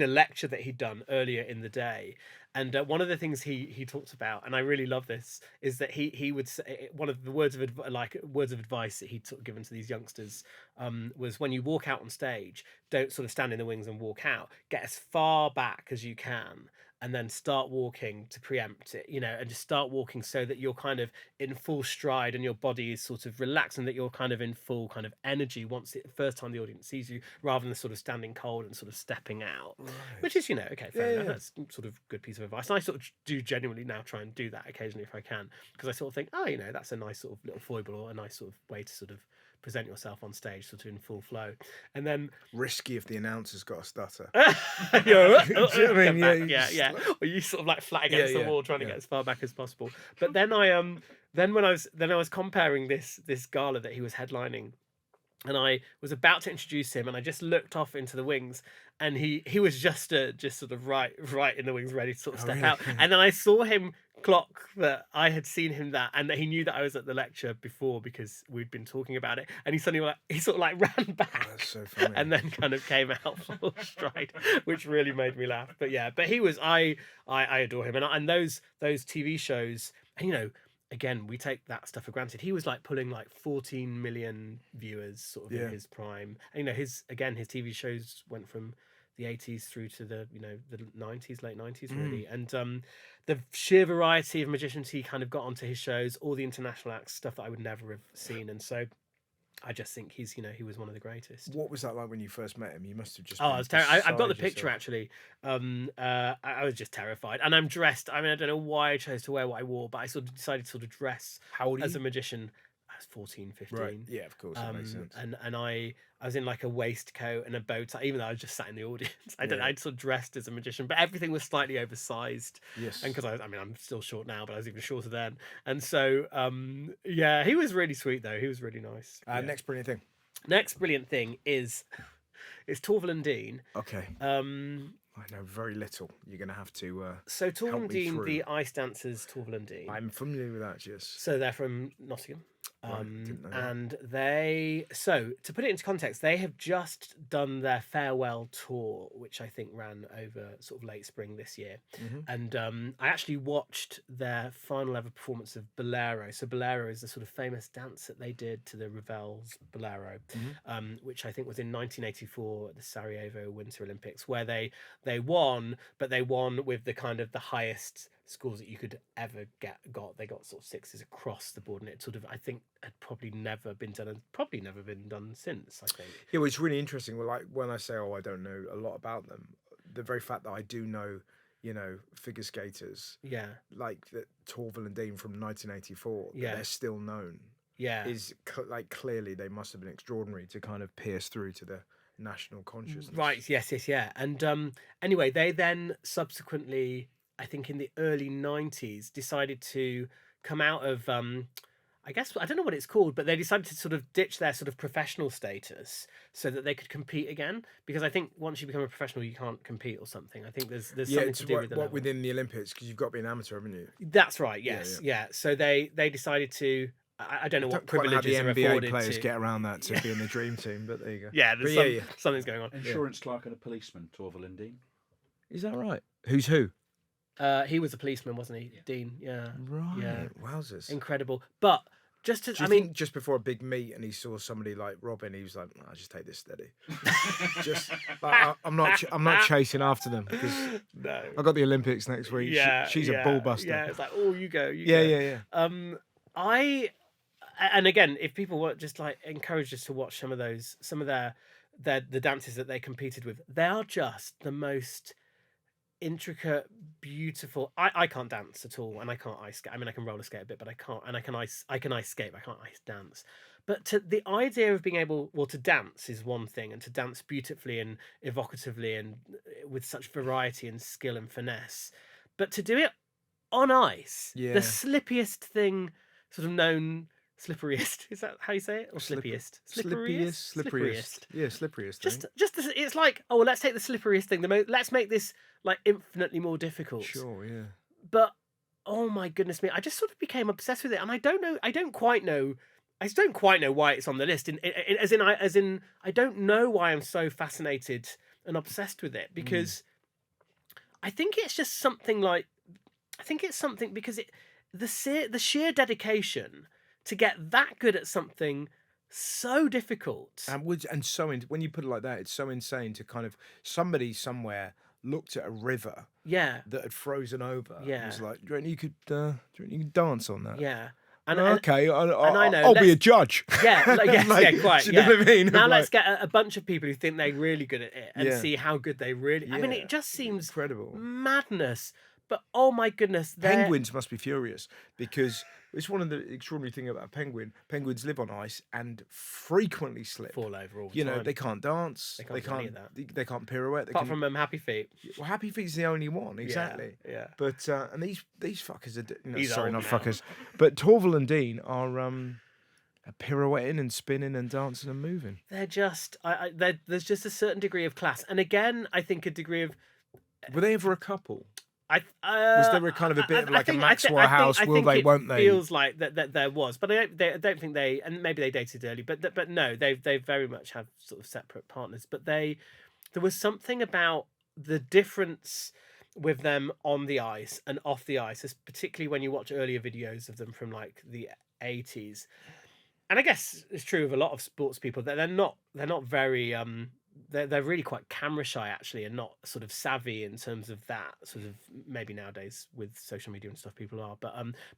lecture that he'd done earlier in the day, And one of the things he talked about, and I really love this, is that he would say one of the words of advice that he given to these youngsters was, when you walk out on stage, don't sort of stand in the wings and walk out. Get as far back as you can, and then start walking to preempt it, and just start walking so that you're kind of in full stride and your body is sort of relaxed, and that you're kind of in full kind of energy first time the audience sees you, rather than sort of standing cold and sort of stepping out, which is, okay, fair enough. That's sort of good piece of advice. And I sort of do genuinely now try and do that occasionally if I can, because I sort of think, that's a nice sort of little foible, or a nice sort of way to sort of present yourself on stage, sort of in full flow. And then risky if the announcer's got a stutter. Yeah. Or you sort of like flat against the wall, trying to get as far back as possible. But then when I was comparing this gala that he was headlining, and I was about to introduce him, and I just looked off into the wings, and he was just sort of right in the wings, ready to sort of step out. And then I saw him clock that I had seen him and that he knew that I was at the lecture before, because we'd been talking about it. And he suddenly he sort of like ran back, that's so funny. and then kind of came out full stride, which really made me laugh. But he was I adore him, and those TV shows, and again, we take that stuff for granted. He was like pulling like 14 million viewers sort of in his prime. And, his TV shows went from the 80s through to the 90s, late 90s really. And the sheer variety of magicians he kind of got onto his shows, all the international acts, stuff that I would never have seen. And so I just think he was one of the greatest. What was that like when you first met him? You must have just I was terrified. I've got the picture actually. I was just terrified, and I'm dressed. I mean, I don't know why I chose to wear what I wore, but I sort of decided to sort of dress as a magician. I was 14, 15. Right. Yeah, of course, that makes sense. And I was in like a waistcoat and a bow tie, even though I was just sat in the audience. I'd sort of dressed as a magician, but everything was slightly oversized. Yes. And because I'm still short now, but I was even shorter then. And so, he was really sweet though. He was really nice. Next brilliant thing. Next brilliant thing is Torvill and Dean. Okay. I know very little. You're going to have to. So Torvill and Dean, through. the ice dancers, Torvill and Dean. I'm familiar with that. Yes. So they're from Nottingham. Didn't know that. And to put it into context, they have just done their farewell tour, which I think ran over sort of late spring this year. Mm-hmm. And I actually watched their final ever performance of Bolero. So Bolero is the sort of famous dance that they did to the Ravel's Bolero, which I think was in 1984 at the Sarajevo Winter Olympics, where they won, but they won with the kind of the highest scores that you could ever got. They got sort of sixes across the board, and it sort of, I think, had probably never been done, and probably never been done since, I think. Yeah, well, it's really interesting. Well, like when I say, I don't know a lot about them, the very fact that I do know, figure skaters, like that Torvill and Dean from 1984, they're still known. Yeah, is like clearly they must have been extraordinary to kind of pierce through to the national consciousness. Right. Yes. Yeah. And anyway, they then subsequently, I think in the early 90s, decided to come out of, I guess, I don't know what it's called, but they decided to sort of ditch their sort of professional status so that they could compete again. Because I think once you become a professional, you can't compete or something. I think there's something to do with the level. Within the Olympics, because you've got to be an amateur, haven't you? That's right, yes. Yeah. So they decided to, I don't know what privileges are afforded NBA players get around that to be in the dream team, but there you go. Yeah, something's going on. Insurance clerk and a policeman, Torvill and Dean. Is that right? Who's who? He was a policeman, wasn't he? Yeah. Dean, yeah. Right. Yeah. Wowzers. Incredible. But just to, think just before a big meet and he saw somebody like Robin, he was like, I'll just take this steady. Just like, I'm not chasing after them because I got the Olympics next week. Yeah, she's a ball buster. Yeah, it's like, you go. Yeah. And again, if people were just like encouraged us to watch some of the dances that they competed with, they are just the most intricate, beautiful. I can't dance at all, and I can't ice skate. I mean, I can roller skate a bit, but I can't. And I can ice skate, but I can't ice dance. But the idea of being able, to dance is one thing, and to dance beautifully and evocatively and with such variety and skill and finesse, but to do it on ice, the slippiest thing sort of known. Slipperiest, is that how you say it? Or slippiest? Slipperiest. Yeah, slipperiest. It's like, let's take the slipperiest thing. Let's make this like infinitely more difficult. Sure, yeah. But oh my goodness me, I just sort of became obsessed with it, and I don't quite know why it's on the list. As in, I don't know why I'm so fascinated and obsessed with it, because I think it's just something like, I think it's something because the sheer dedication to get that good at something so difficult. And so when you put it like that, it's so insane to kind of somebody somewhere looked at a river Yeah, that had frozen over. And Yeah. was like, do you reckon you could dance on that? yeah. Okay, I know, I'll be a let's- judge. Yeah, yes, Like, yeah, quite. do you know Yeah. what I mean? Now Like, let's get a bunch of people who think they're really good at it and Yeah. see how good they really. I mean, Yeah. it just seems incredible. madness. But oh my goodness, Penguins must be furious because it's one of the extraordinary thing about a penguin. Penguins live on ice and frequently slip. fall over all the You know, time. they can't dance. They can't do any of that. They can't pirouette. They Apart can, from Happy Feet. well, Happy Feet's the only one, exactly. Yeah. But and these fuckers are He's sorry, old not now. fuckers, but Torvill and Dean are pirouetting and spinning and dancing and moving. They're just. There's just a certain degree of class, and again, I think a degree of. Were they ever a couple? Was Was there a kind of a bit of like a Maxwell House? Will they? Won't they? Feels like that there was, but I don't think they, and maybe they dated early, but no, they very much have sort of separate partners. But there was something about the difference with them on the ice and off the ice, particularly when you watch earlier videos of them from like the 80s. And I guess it's true of a lot of sports people that they're not very they're really quite camera shy actually, and not sort of savvy in terms of that sort of, maybe nowadays with social media and stuff people are,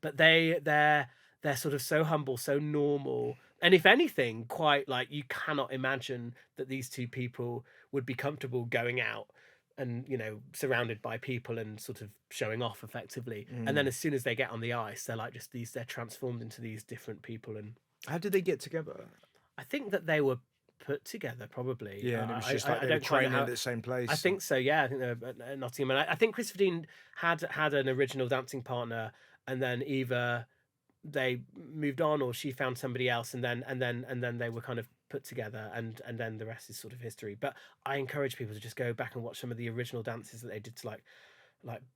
but they're sort of so humble, so normal, and if anything quite like, you cannot imagine that these two people would be comfortable going out and, you know, surrounded by people and sort of showing off effectively. And then as soon as they get on the ice, they're like just they're transformed into these different people. And How did they get together? I think that they were put together probably. Yeah, and it was I- just I- like I they were don't quite know training how- at the same place. I think so. Yeah, I think they were at Nottingham, and I think Christopher Dean had an original dancing partner, and then either they moved on or she found somebody else, and then they were kind of put together, and then the rest is sort of history. But I encourage people to just go back and watch some of the original dances that they did to like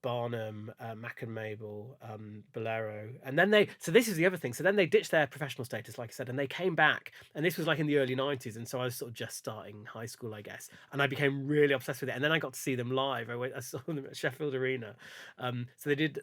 Barnum, Mac and Mabel, Bolero, and then so this is the other thing. So then they ditched their professional status, like I said, and they came back, and this was like in the early 90s, and so I was sort of just starting high school, I guess, and I became really obsessed with it. And then I got to see them live. I saw them at Sheffield Arena. So they did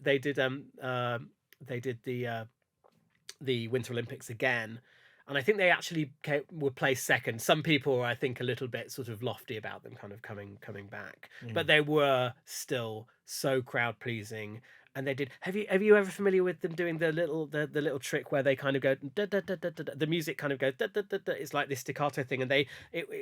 the Winter Olympics again. And I think they actually were placed second. Some people were, I think, a little bit sort of lofty about them kind of coming back. But they were still so crowd pleasing. And they did. Have you ever familiar with them doing the little trick where they kind of go da, da, da, da, da, da, the music kind of goes da, da, da, da. It's like this staccato thing, and they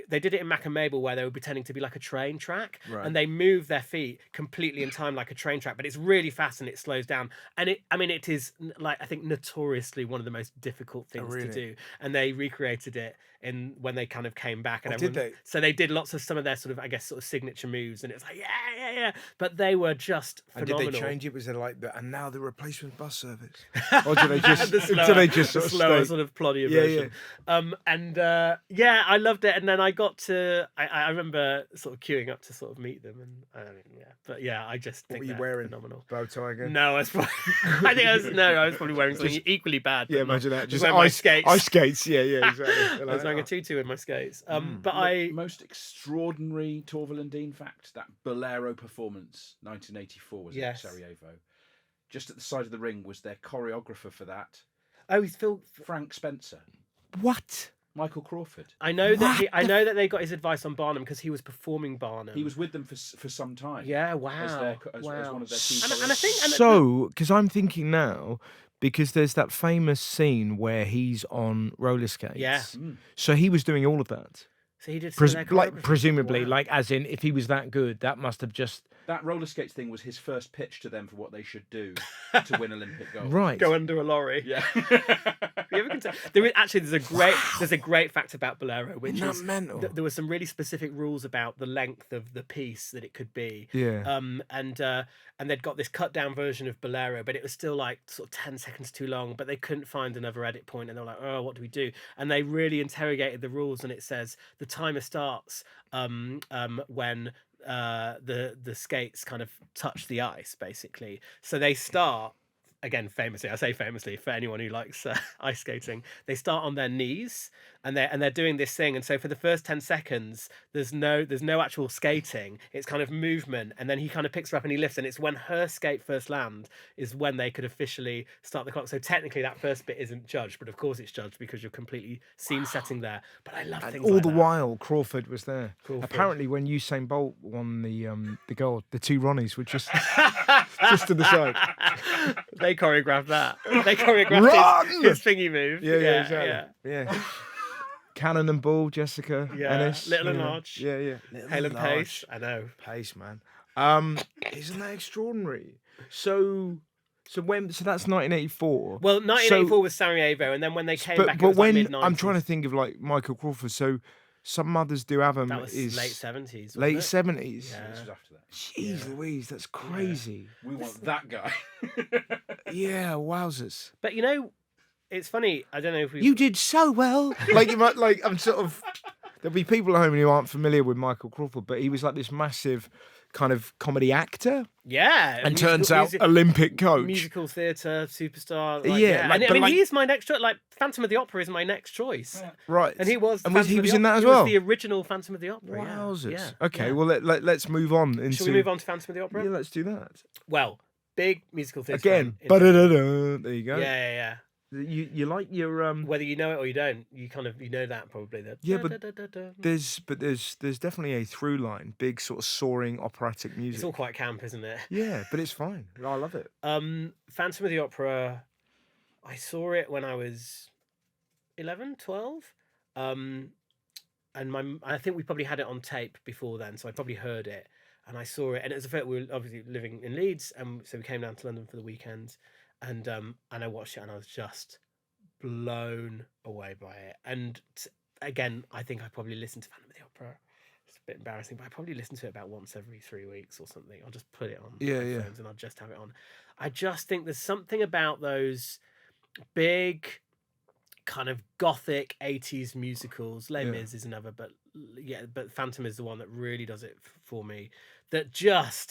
did it in Mac and Mabel where they were pretending to be like a train track, and they move their feet completely in time like a train track, but it's really fast and it slows down. And it is like, I think, notoriously one of the most difficult things to do. And they recreated it when they kind of came back, and did they? So they did lots of some of their sort of, I guess, sort of signature moves, and it's like yeah. But they were just phenomenal. And did they change it? Was it like the and now the replacement bus service? Or did they just the slower stay? sort of ploddier Yeah, version. I loved it. And then I got to I remember sort of queuing up to sort of meet them, and but yeah, I just think What were you they're wearing? phenomenal. Bow tie again? No, I was probably, I was probably wearing something equally bad. Yeah, but imagine that. Just wearing my skates. Ice skates. Yeah, exactly. I was wearing a tutu in my skates. But Most extraordinary Torvill and Dean fact, that Bolero performance, 1984, was Yes. in Sarajevo. Just at the side of the ring was their choreographer for that, he's Phil. Frank Spencer. What? Michael Crawford. I know that they got his advice on Barnum because he was performing Barnum. He was with them for some time. Yeah, wow. As one of their key And I think So, because I'm thinking now, because there's that famous scene where he's on roller skates. Yeah. So he was doing all of that. so he did some of their choreography. Presumably, Wow. like as in, if he was that good, that must have just That roller skates thing was his first pitch to them for what they should do to win Olympic gold. right. Go under a lorry. Yeah. You ever consider, there's a great fact about Bolero, which Isn't that is mental? there were some really specific rules about the length of the piece that it could be. Yeah. And they'd got this cut down version of Bolero, but it was still like sort of 10 seconds too long, but they couldn't find another edit point, and they were like, oh, what do we do? And they really interrogated the rules, and it says the timer starts when the skates kind of touch the ice, basically. So they start again, famously, I say famously for anyone who likes ice skating, they start on their knees and they're doing this thing, and so for the first 10 seconds, there's no actual skating. It's kind of movement, and then he kind of picks her up and he lifts, and it's when her skate first land is when they could officially start the clock. So technically, that first bit isn't judged, but of course it's judged because you're completely scene setting there. But I love things all like the that. while, Crawford was there. Crawford. Apparently, when Usain Bolt won the gold, the two Ronnies were just just to the side. They choreographed that. They choreographed his thingy move. Yeah, exactly. Yeah. Cannon and Ball, Jessica Ennis. Little and large. Yeah. Hale and Pace. I know. Pace, man. Isn't that extraordinary? So that's 1984. Well, 1984 was Sarajevo, and then when they came back, it was when mid-90s. I'm trying to think of like Michael Crawford. So some mothers do have him. That was is late 70s. Late wasn't 70s. Yeah. This was after that. Jeez Louise, that's crazy. We want that guy. Yeah, wowzers. But you know, it's funny. I don't know if we. You did so well. Like you might like. I'm sort of. There'll be people at home who aren't familiar with Michael Crawford, but he was like this massive kind of comedy actor, Yeah. and turns out Olympic coach. Musical theatre superstar. Yeah, like- I but mean, like- he's my next choice. Like, Phantom of the Opera is my next choice. Right. And he was. And Phantom he of was the in that Opera. as He was well. the original Phantom of the Opera. Wowzers. Yeah. Okay, Yeah. well let's move on into. Shall we move on to Phantom of the Opera? Yeah, let's do that. Well, big musical theatre. Again, fan. there you go. Yeah. You like your Whether you know it or you don't, you know that probably. Yeah, but there's definitely a through line, big sort of soaring operatic music. it's all quite camp, isn't it? Yeah, but it's fine. I love it. Phantom of the Opera, I saw it when I was 11, 12. And I think we probably had it on tape before then, so I probably heard it. And I saw it, and it was a fact we were obviously living in Leeds, and so we came down to London for the weekend, and I watched it, and I was just blown away by it. And again, I think I probably listened to Phantom of the Opera. It's a bit embarrassing, but I probably listen to it about once every 3 weeks or something. I'll just put it on headphones and I'll just have it on. I just think there's something about those big kind of gothic 80s musicals. Les Mis is another, but Phantom is the one that really does it for me. That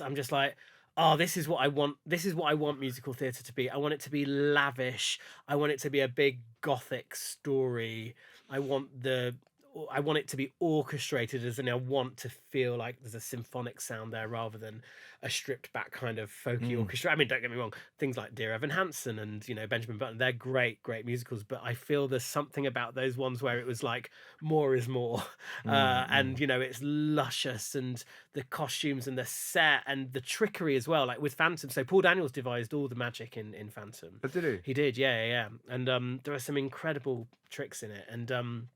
I'm just like, oh, this is what I want. This is what I want musical theatre to be. I want it to be lavish. I want it to be a big gothic story. I want it to be orchestrated, as in I want to feel like there's a symphonic sound there rather than a stripped back kind of folky orchestra. I mean, don't get me wrong, things like Dear Evan Hansen and Benjamin Button, they're great musicals, but I feel there's something about those ones where it was like more is more, and it's luscious, and the costumes and the set and the trickery as well. Like with Phantom, so Paul Daniels devised all the magic in Phantom. Did he? He did, yeah. And there are some incredible tricks in it, and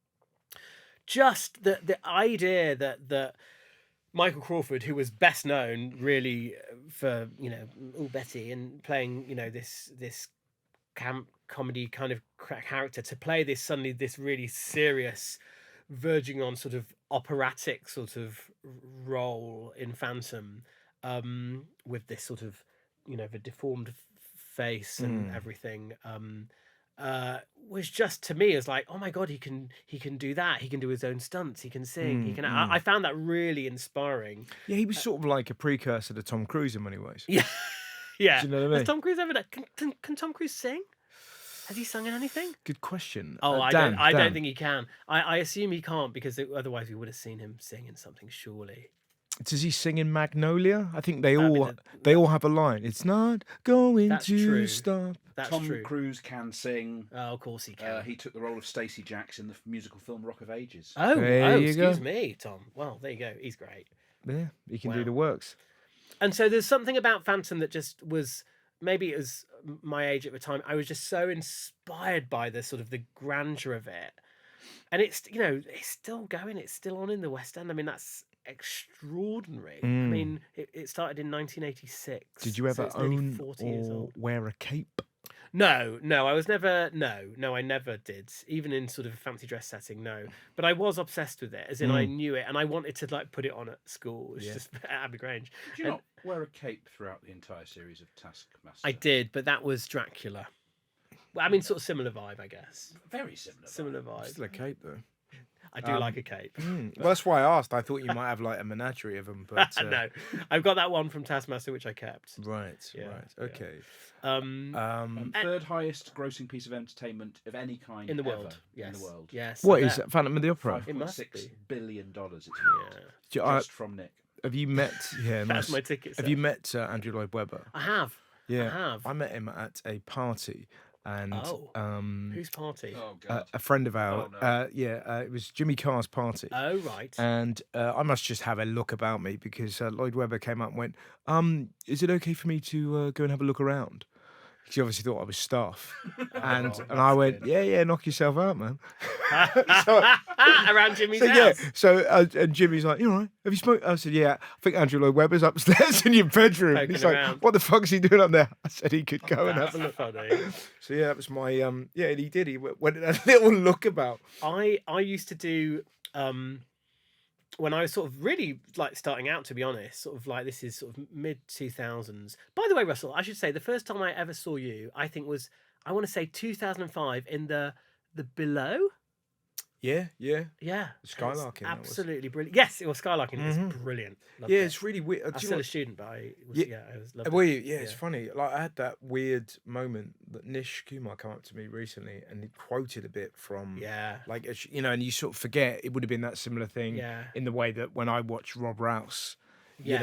just the idea that Michael Crawford, who was best known really for Betty and playing this camp comedy kind of character, to play this really serious, verging on sort of operatic sort of role in Phantom, with this sort of the deformed face and everything. Was just, to me, is like, oh my god, he can do that. He can do his own stunts. He can sing. He can. I found that really inspiring. Yeah, he was sort of like a precursor to Tom Cruise in many ways. Yeah. Do you know what I mean? Has Tom Cruise ever done? Can Tom Cruise sing? Has he sung in anything? Good question. Oh, I Dan. don't think he can. I assume he can't, because otherwise we would have seen him sing in something, surely. Does he sing in Magnolia? I think they all have a line. It's not going That's to true. stop. That's Tom true. Cruise can sing. Oh, of course he can. He took the role of Stacey Jacks in the musical film Rock of Ages. Excuse me, Tom. Well, there you go. He's great. Yeah, he can do the works. And so there's something about Phantom that just was, maybe it was my age at the time, I was just so inspired by the sort of the grandeur of it. And it's still going, it's still on in the West End. I mean, that's extraordinary. I mean, it started in 1986. Did you ever so it's nearly own 40 years or old. wear a cape? No, I was never. No, I never did. Even in sort of a fancy dress setting, no. But I was obsessed with it, as in I knew it, and I wanted to like put it on at school. It was just at Abbey Grange. Did you not wear a cape throughout the entire series of Taskmaster? I did, but that was Dracula. Well, I mean, sort of similar vibe, I guess. Very similar. Similar vibe. Still a cape though. I do like a cape. Well, that's why I asked. I thought you might have like a menagerie of them, but No, I've got that one from Taskmaster which I kept. Right, Yeah, right, okay. Third highest grossing piece of entertainment of any kind In the ever world, yes, in the world. yes. What so is there. Phantom of the Opera? It must $5.6 be. billion it's worth. Do you- Just from Nick. Have you met? Yeah, That's nice. my ticket. Have you met Andrew Lloyd Webber? I have. Yeah, I have. I met him at a party, and Whose party? Oh god. a friend of ours. Oh, no. It was Jimmy Carr's party. Oh, right. And I must just have a look about me because Lloyd Webber came up and went, is it okay for me to go and have a look around? She obviously thought I was stuff. and I went, yeah, knock yourself out, man. Around Jimmy's So, house. and Jimmy's like, you all right? Have you smoked? I said, yeah, I think Andrew Lloyd Webber's upstairs in your bedroom. Poking He's like, around. what the fuck's he doing up there? I said he could go and have a look. Funny. So yeah, that was my, and he did. He went and had a little look about. I used to do when I was sort of really like starting out, to be honest, sort of like this is sort of mid 2000s. By the way, Russell, I should say the first time I ever saw you, I think was, I want to say 2005 in the Below. Yeah. Yeah, Skylarking, that was. absolutely brilliant. Yes, it was Skylarking. It was brilliant. Loved Yeah, it. it's really weird. I was still a student, but I was, I was loved Well, it. yeah, it's funny. Like I had that weird moment that Nish Kumar came up to me recently and he quoted a bit from, like and you sort of forget it would have been that similar thing in the way that when I watched Rob Rouse.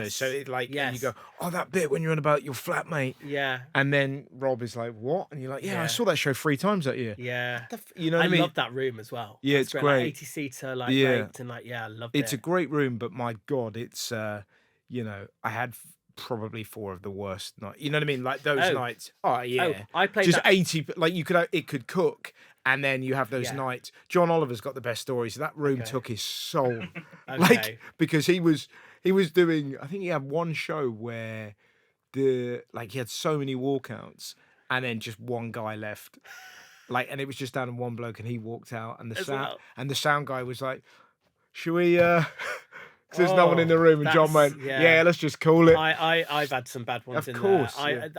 So it and you go, oh, that bit when you're on about your flatmate. Yeah. And then Rob is like, what? And you're like, I saw that show 3 times that year. Yeah. You know what I mean? love that room as well. Yeah, That's it's Like great. 80-seater, like, baked and like, I loved It's it. a great room, but my God, it's, I had probably 4 of the worst nights. You know what I mean? Like those nights. Oh, yeah. Oh, I played just that. 80, like it could cook. And then you have those nights. John Oliver's got the best stories. That room took his soul. Because he was doing, I think he had one show where he had so many walkouts and then just one guy left. And it was just down to one bloke and he walked out and the sound guy was like, should we, because there's no one in the room, and John went, let's just call it. I've had some bad ones. Of course, there.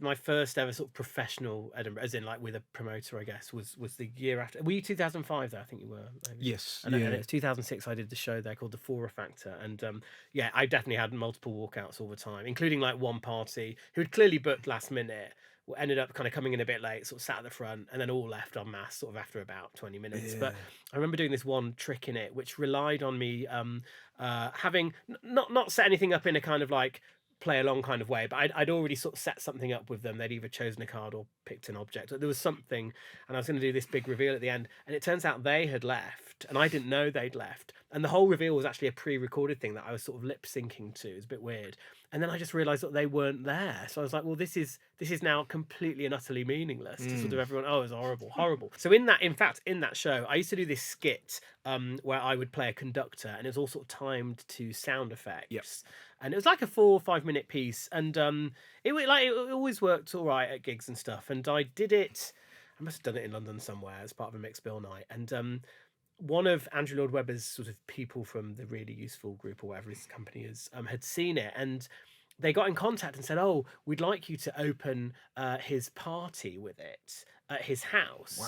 My first ever sort of professional Edinburgh, as in like with a promoter, I guess, was the year after. Were you 2005 though? I think you were. Maybe. Yes. And it was 2006. I did the show there called The Fora Factor, and I definitely had multiple walkouts all the time, including like one party who had clearly booked last minute. Ended up kind of coming in a bit late, sort of sat at the front, and then all left en masse sort of after about 20 minutes. But I remember doing this one trick in it, which relied on me having not set anything up in a kind of like play along kind of way, but I'd already sort of set something up with them. They'd either chosen a card or picked an object. There was something, and I was going to do this big reveal at the end, and it turns out they had left, and I didn't know they'd left. And the whole reveal was actually a pre-recorded thing that I was sort of lip syncing to. It was a bit weird. And then I just realised that they weren't there. So I was like, well, this is now completely and utterly meaningless to sort of everyone. Oh, it was horrible. So in that show, I used to do this skit where I would play a conductor, and it was all sort of timed to sound effects. Yep. And it was like a 4 or 5 minute piece, and it always worked all right at gigs and stuff. And I did it. I must have done it in London somewhere as part of a mixed bill night, and one of Andrew Lloyd Webber's sort of people from the Really Useful group or whatever his company is had seen it, and they got in contact and said, "Oh, we'd like you to open his party with it at his house." Wow.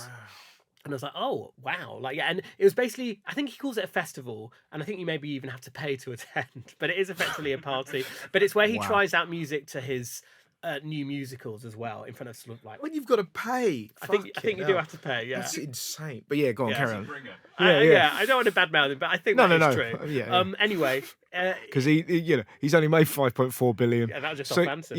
And I was like, "Oh, wow!" And it was basically, I think he calls it a festival, and I think you maybe even have to pay to attend, but it is effectively a party. But it's where he tries out music to his new musicals as well, in front of sort of like. When you've got to pay, I think you do have to pay. Yeah, that's insane. But yeah, go on, carry on. I don't want to badmouth him, but I think that is true. Yeah. Anyway, because he's only made 5.4 billion. Yeah, that was just off Phantom.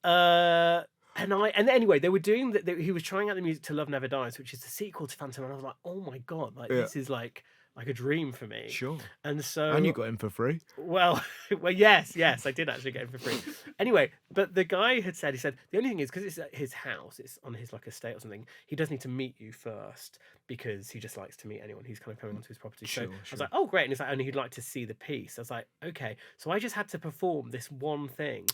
Right. And anyway, they were doing that. He was trying out the music to Love Never Dies, which is the sequel to Phantom, and I was like, oh my god, this is like a dream for me. Sure. And you got him for free. Well, yes, I did actually get him for free. Anyway, but the guy had said, the only thing is, because it's at his house, it's on his like estate or something, he does need to meet you first, because he just likes to meet anyone who's kind of coming onto his property. So I was like, oh great, and he's like, only he'd like to see the piece. I was like, okay. So I just had to perform this one thing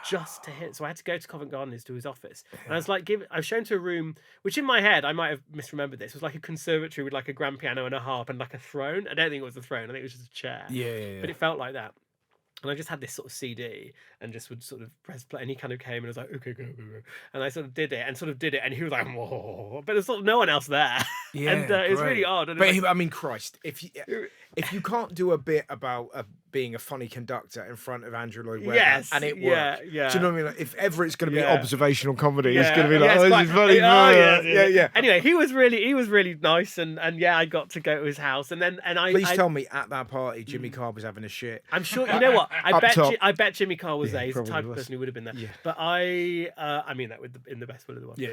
just to hit. So I had to go to Covent Garden to his office, and I was like, I was shown to a room, which in my head I might have misremembered this. It was like a conservatory with like a grand piano and a harp and like a throne. I don't think it was a throne. I think it was just a chair. Yeah. But it felt like that. And I just had this sort of CD and just would sort of press play. And he kind of came and was like, okay, go. And I sort of did it. And he was like, whoa. But there's sort of no one else there. Yeah, And it's really great. odd. And But it's like, I mean, Christ, if you can't do a bit about being a funny conductor in front of Andrew Lloyd Webber, Yes, and it yeah, worked, yeah. do you know what I mean? Like, if ever it's going to be Yeah. observational comedy, it's Yeah, going to be like, yeah, oh, it's this is quite- funny. yeah. yeah. Anyway, he was really nice. And yeah, I got to go to his house. And Please tell me at that party, Jimmy Mm. Carr was having a shit. I'm sure, you know what? Up top. I bet Jimmy Carr was Yeah, there. He's the probably type of was. person who would have been there. Yeah. But I mean that in the best will of the world. Yeah.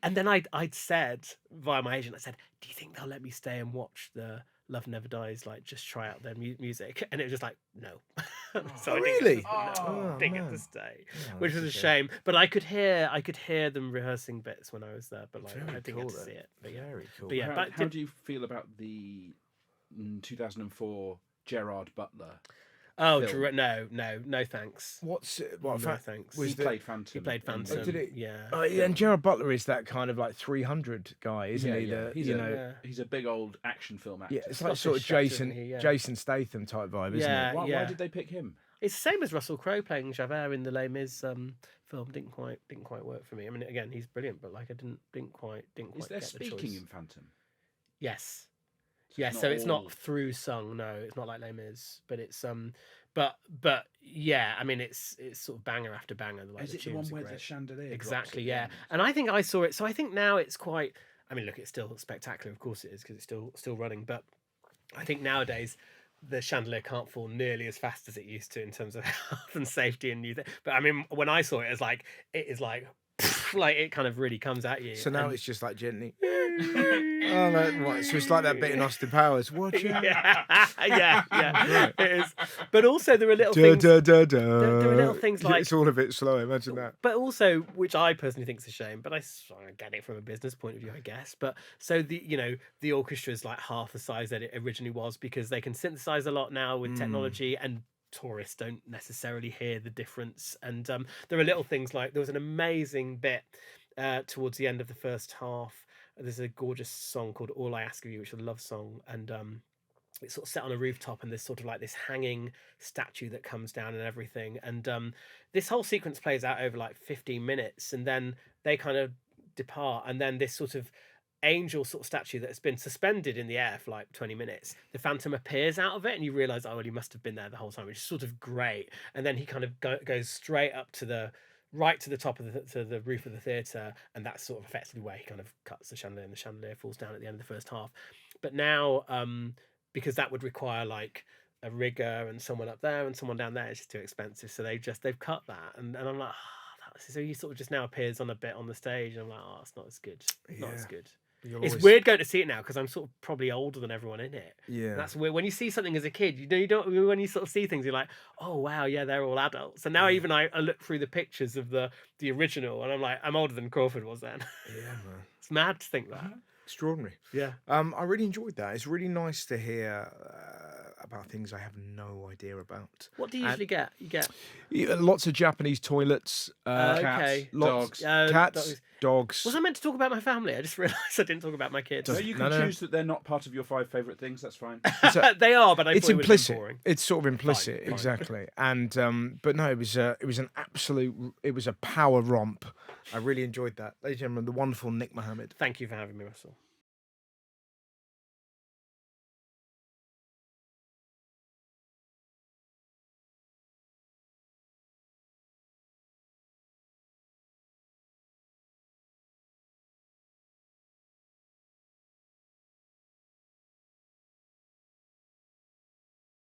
And then I'd said via my agent, I said, do you think they'll let me stay and watch the Love Never Dies, like just try out their music? And it was just like, no. So I didn't really? get to, Oh, didn't get man. to stay, Yeah, which that's was a a shame. But I could hear them rehearsing bits when I was there, but like Very I didn't cool, get to though. see it. But yeah. Very cool. But yeah, How do you feel about the 2004 Gerard Butler? Oh, film? no, thanks. What's No, thanks. was He the- played Phantom. He played Phantom. Oh, did he? Yeah. and Gerard Butler is that kind of like 300 guy, isn't he? Yeah. The, He's you a- know, Yeah. He's a big old action film actor. yeah, it's like Scottish sort of actor, Jason isn't he? Yeah. Jason Statham type vibe, isn't Yeah. it? Why did they pick him? It's the same as Russell Crowe playing Javert in the Les Mis film. Didn't quite work for me. I mean, again, he's brilliant, but like I didn't quite. Is there get the speaking choice. in Phantom? Yes. So Yeah, it's so not it's all- not through sung. No, it's not like Les Mis, but it's but yeah, I mean, it's sort of banger after banger. Like, Is the it the one tunes are where the great. chandelier? drops Exactly, at the yeah. end? And I think I saw it. So I think now it's quite. I mean, look, it's still spectacular. Of course, it is because it's still running. But I think nowadays the chandelier can't fall nearly as fast as it used to in terms of health and safety and new things. But I mean, when I saw it, it is like like it kind of really comes at you. So now and- it's just like gently. Oh, right. So it's like that bit in Austin Powers. Watch out. yeah, it is. But also there are little Da, things. da, da, da. there are little things like- It's all a bit slow. Imagine that. But also, which I personally think is a shame, but I get it from a business point of view, I guess. But so the orchestra is like half the size that it originally was because they can synthesize a lot now with technology, and tourists don't necessarily hear the difference. And there are little things like there was an amazing bit towards the end of the first half. There's a gorgeous song called "All I Ask of You," which is a love song, and it's sort of set on a rooftop, and there's sort of like this hanging statue that comes down and everything. And this whole sequence plays out over like 15 minutes, and then they kind of depart, and then this sort of angel sort of statue that has been suspended in the air for like 20 minutes, the Phantom appears out of it, and you realize, oh well, he must have been there the whole time, which is sort of great. And then he kind of goes straight up to the top of the roof of the theatre, and that's sort of effectively where he kind of cuts the chandelier, and the chandelier falls down at the end of the first half. But now because that would require like a rigger and someone up there and someone down there, it's just too expensive, so they've cut that. And I'm like, so he sort of just now appears on a bit on the stage, and I'm like, oh, it's not as good. Not as Yeah. good. You'll It's always- weird going to see it now because I'm sort of probably older than everyone in it. Yeah. That's weird. When you see something as a kid, you don't when you sort of see things, you're like, oh wow, yeah, they're all adults. And now even I look through the pictures of the original, and I'm like, I'm older than Crawford was then. Yeah, man. It's mad to think that. Extraordinary. Yeah. I really enjoyed that. It's really nice to hear about things I have no idea about. What do you usually get? You get Lots of Japanese toilets. okay. Lots, dogs. cats, dogs. Was I meant to talk about my family? I just realised I didn't talk about my kids. No, you can choose that they're not part of your 5 favourite things. That's fine. They are, but I It's thought it would have been implicit. boring. It's sort of implicit, Fine. exactly. And but no, it was an absolute. It was a power romp. I really enjoyed that, ladies and gentlemen. The wonderful Nick Mohammed. Thank you for having me, Russell.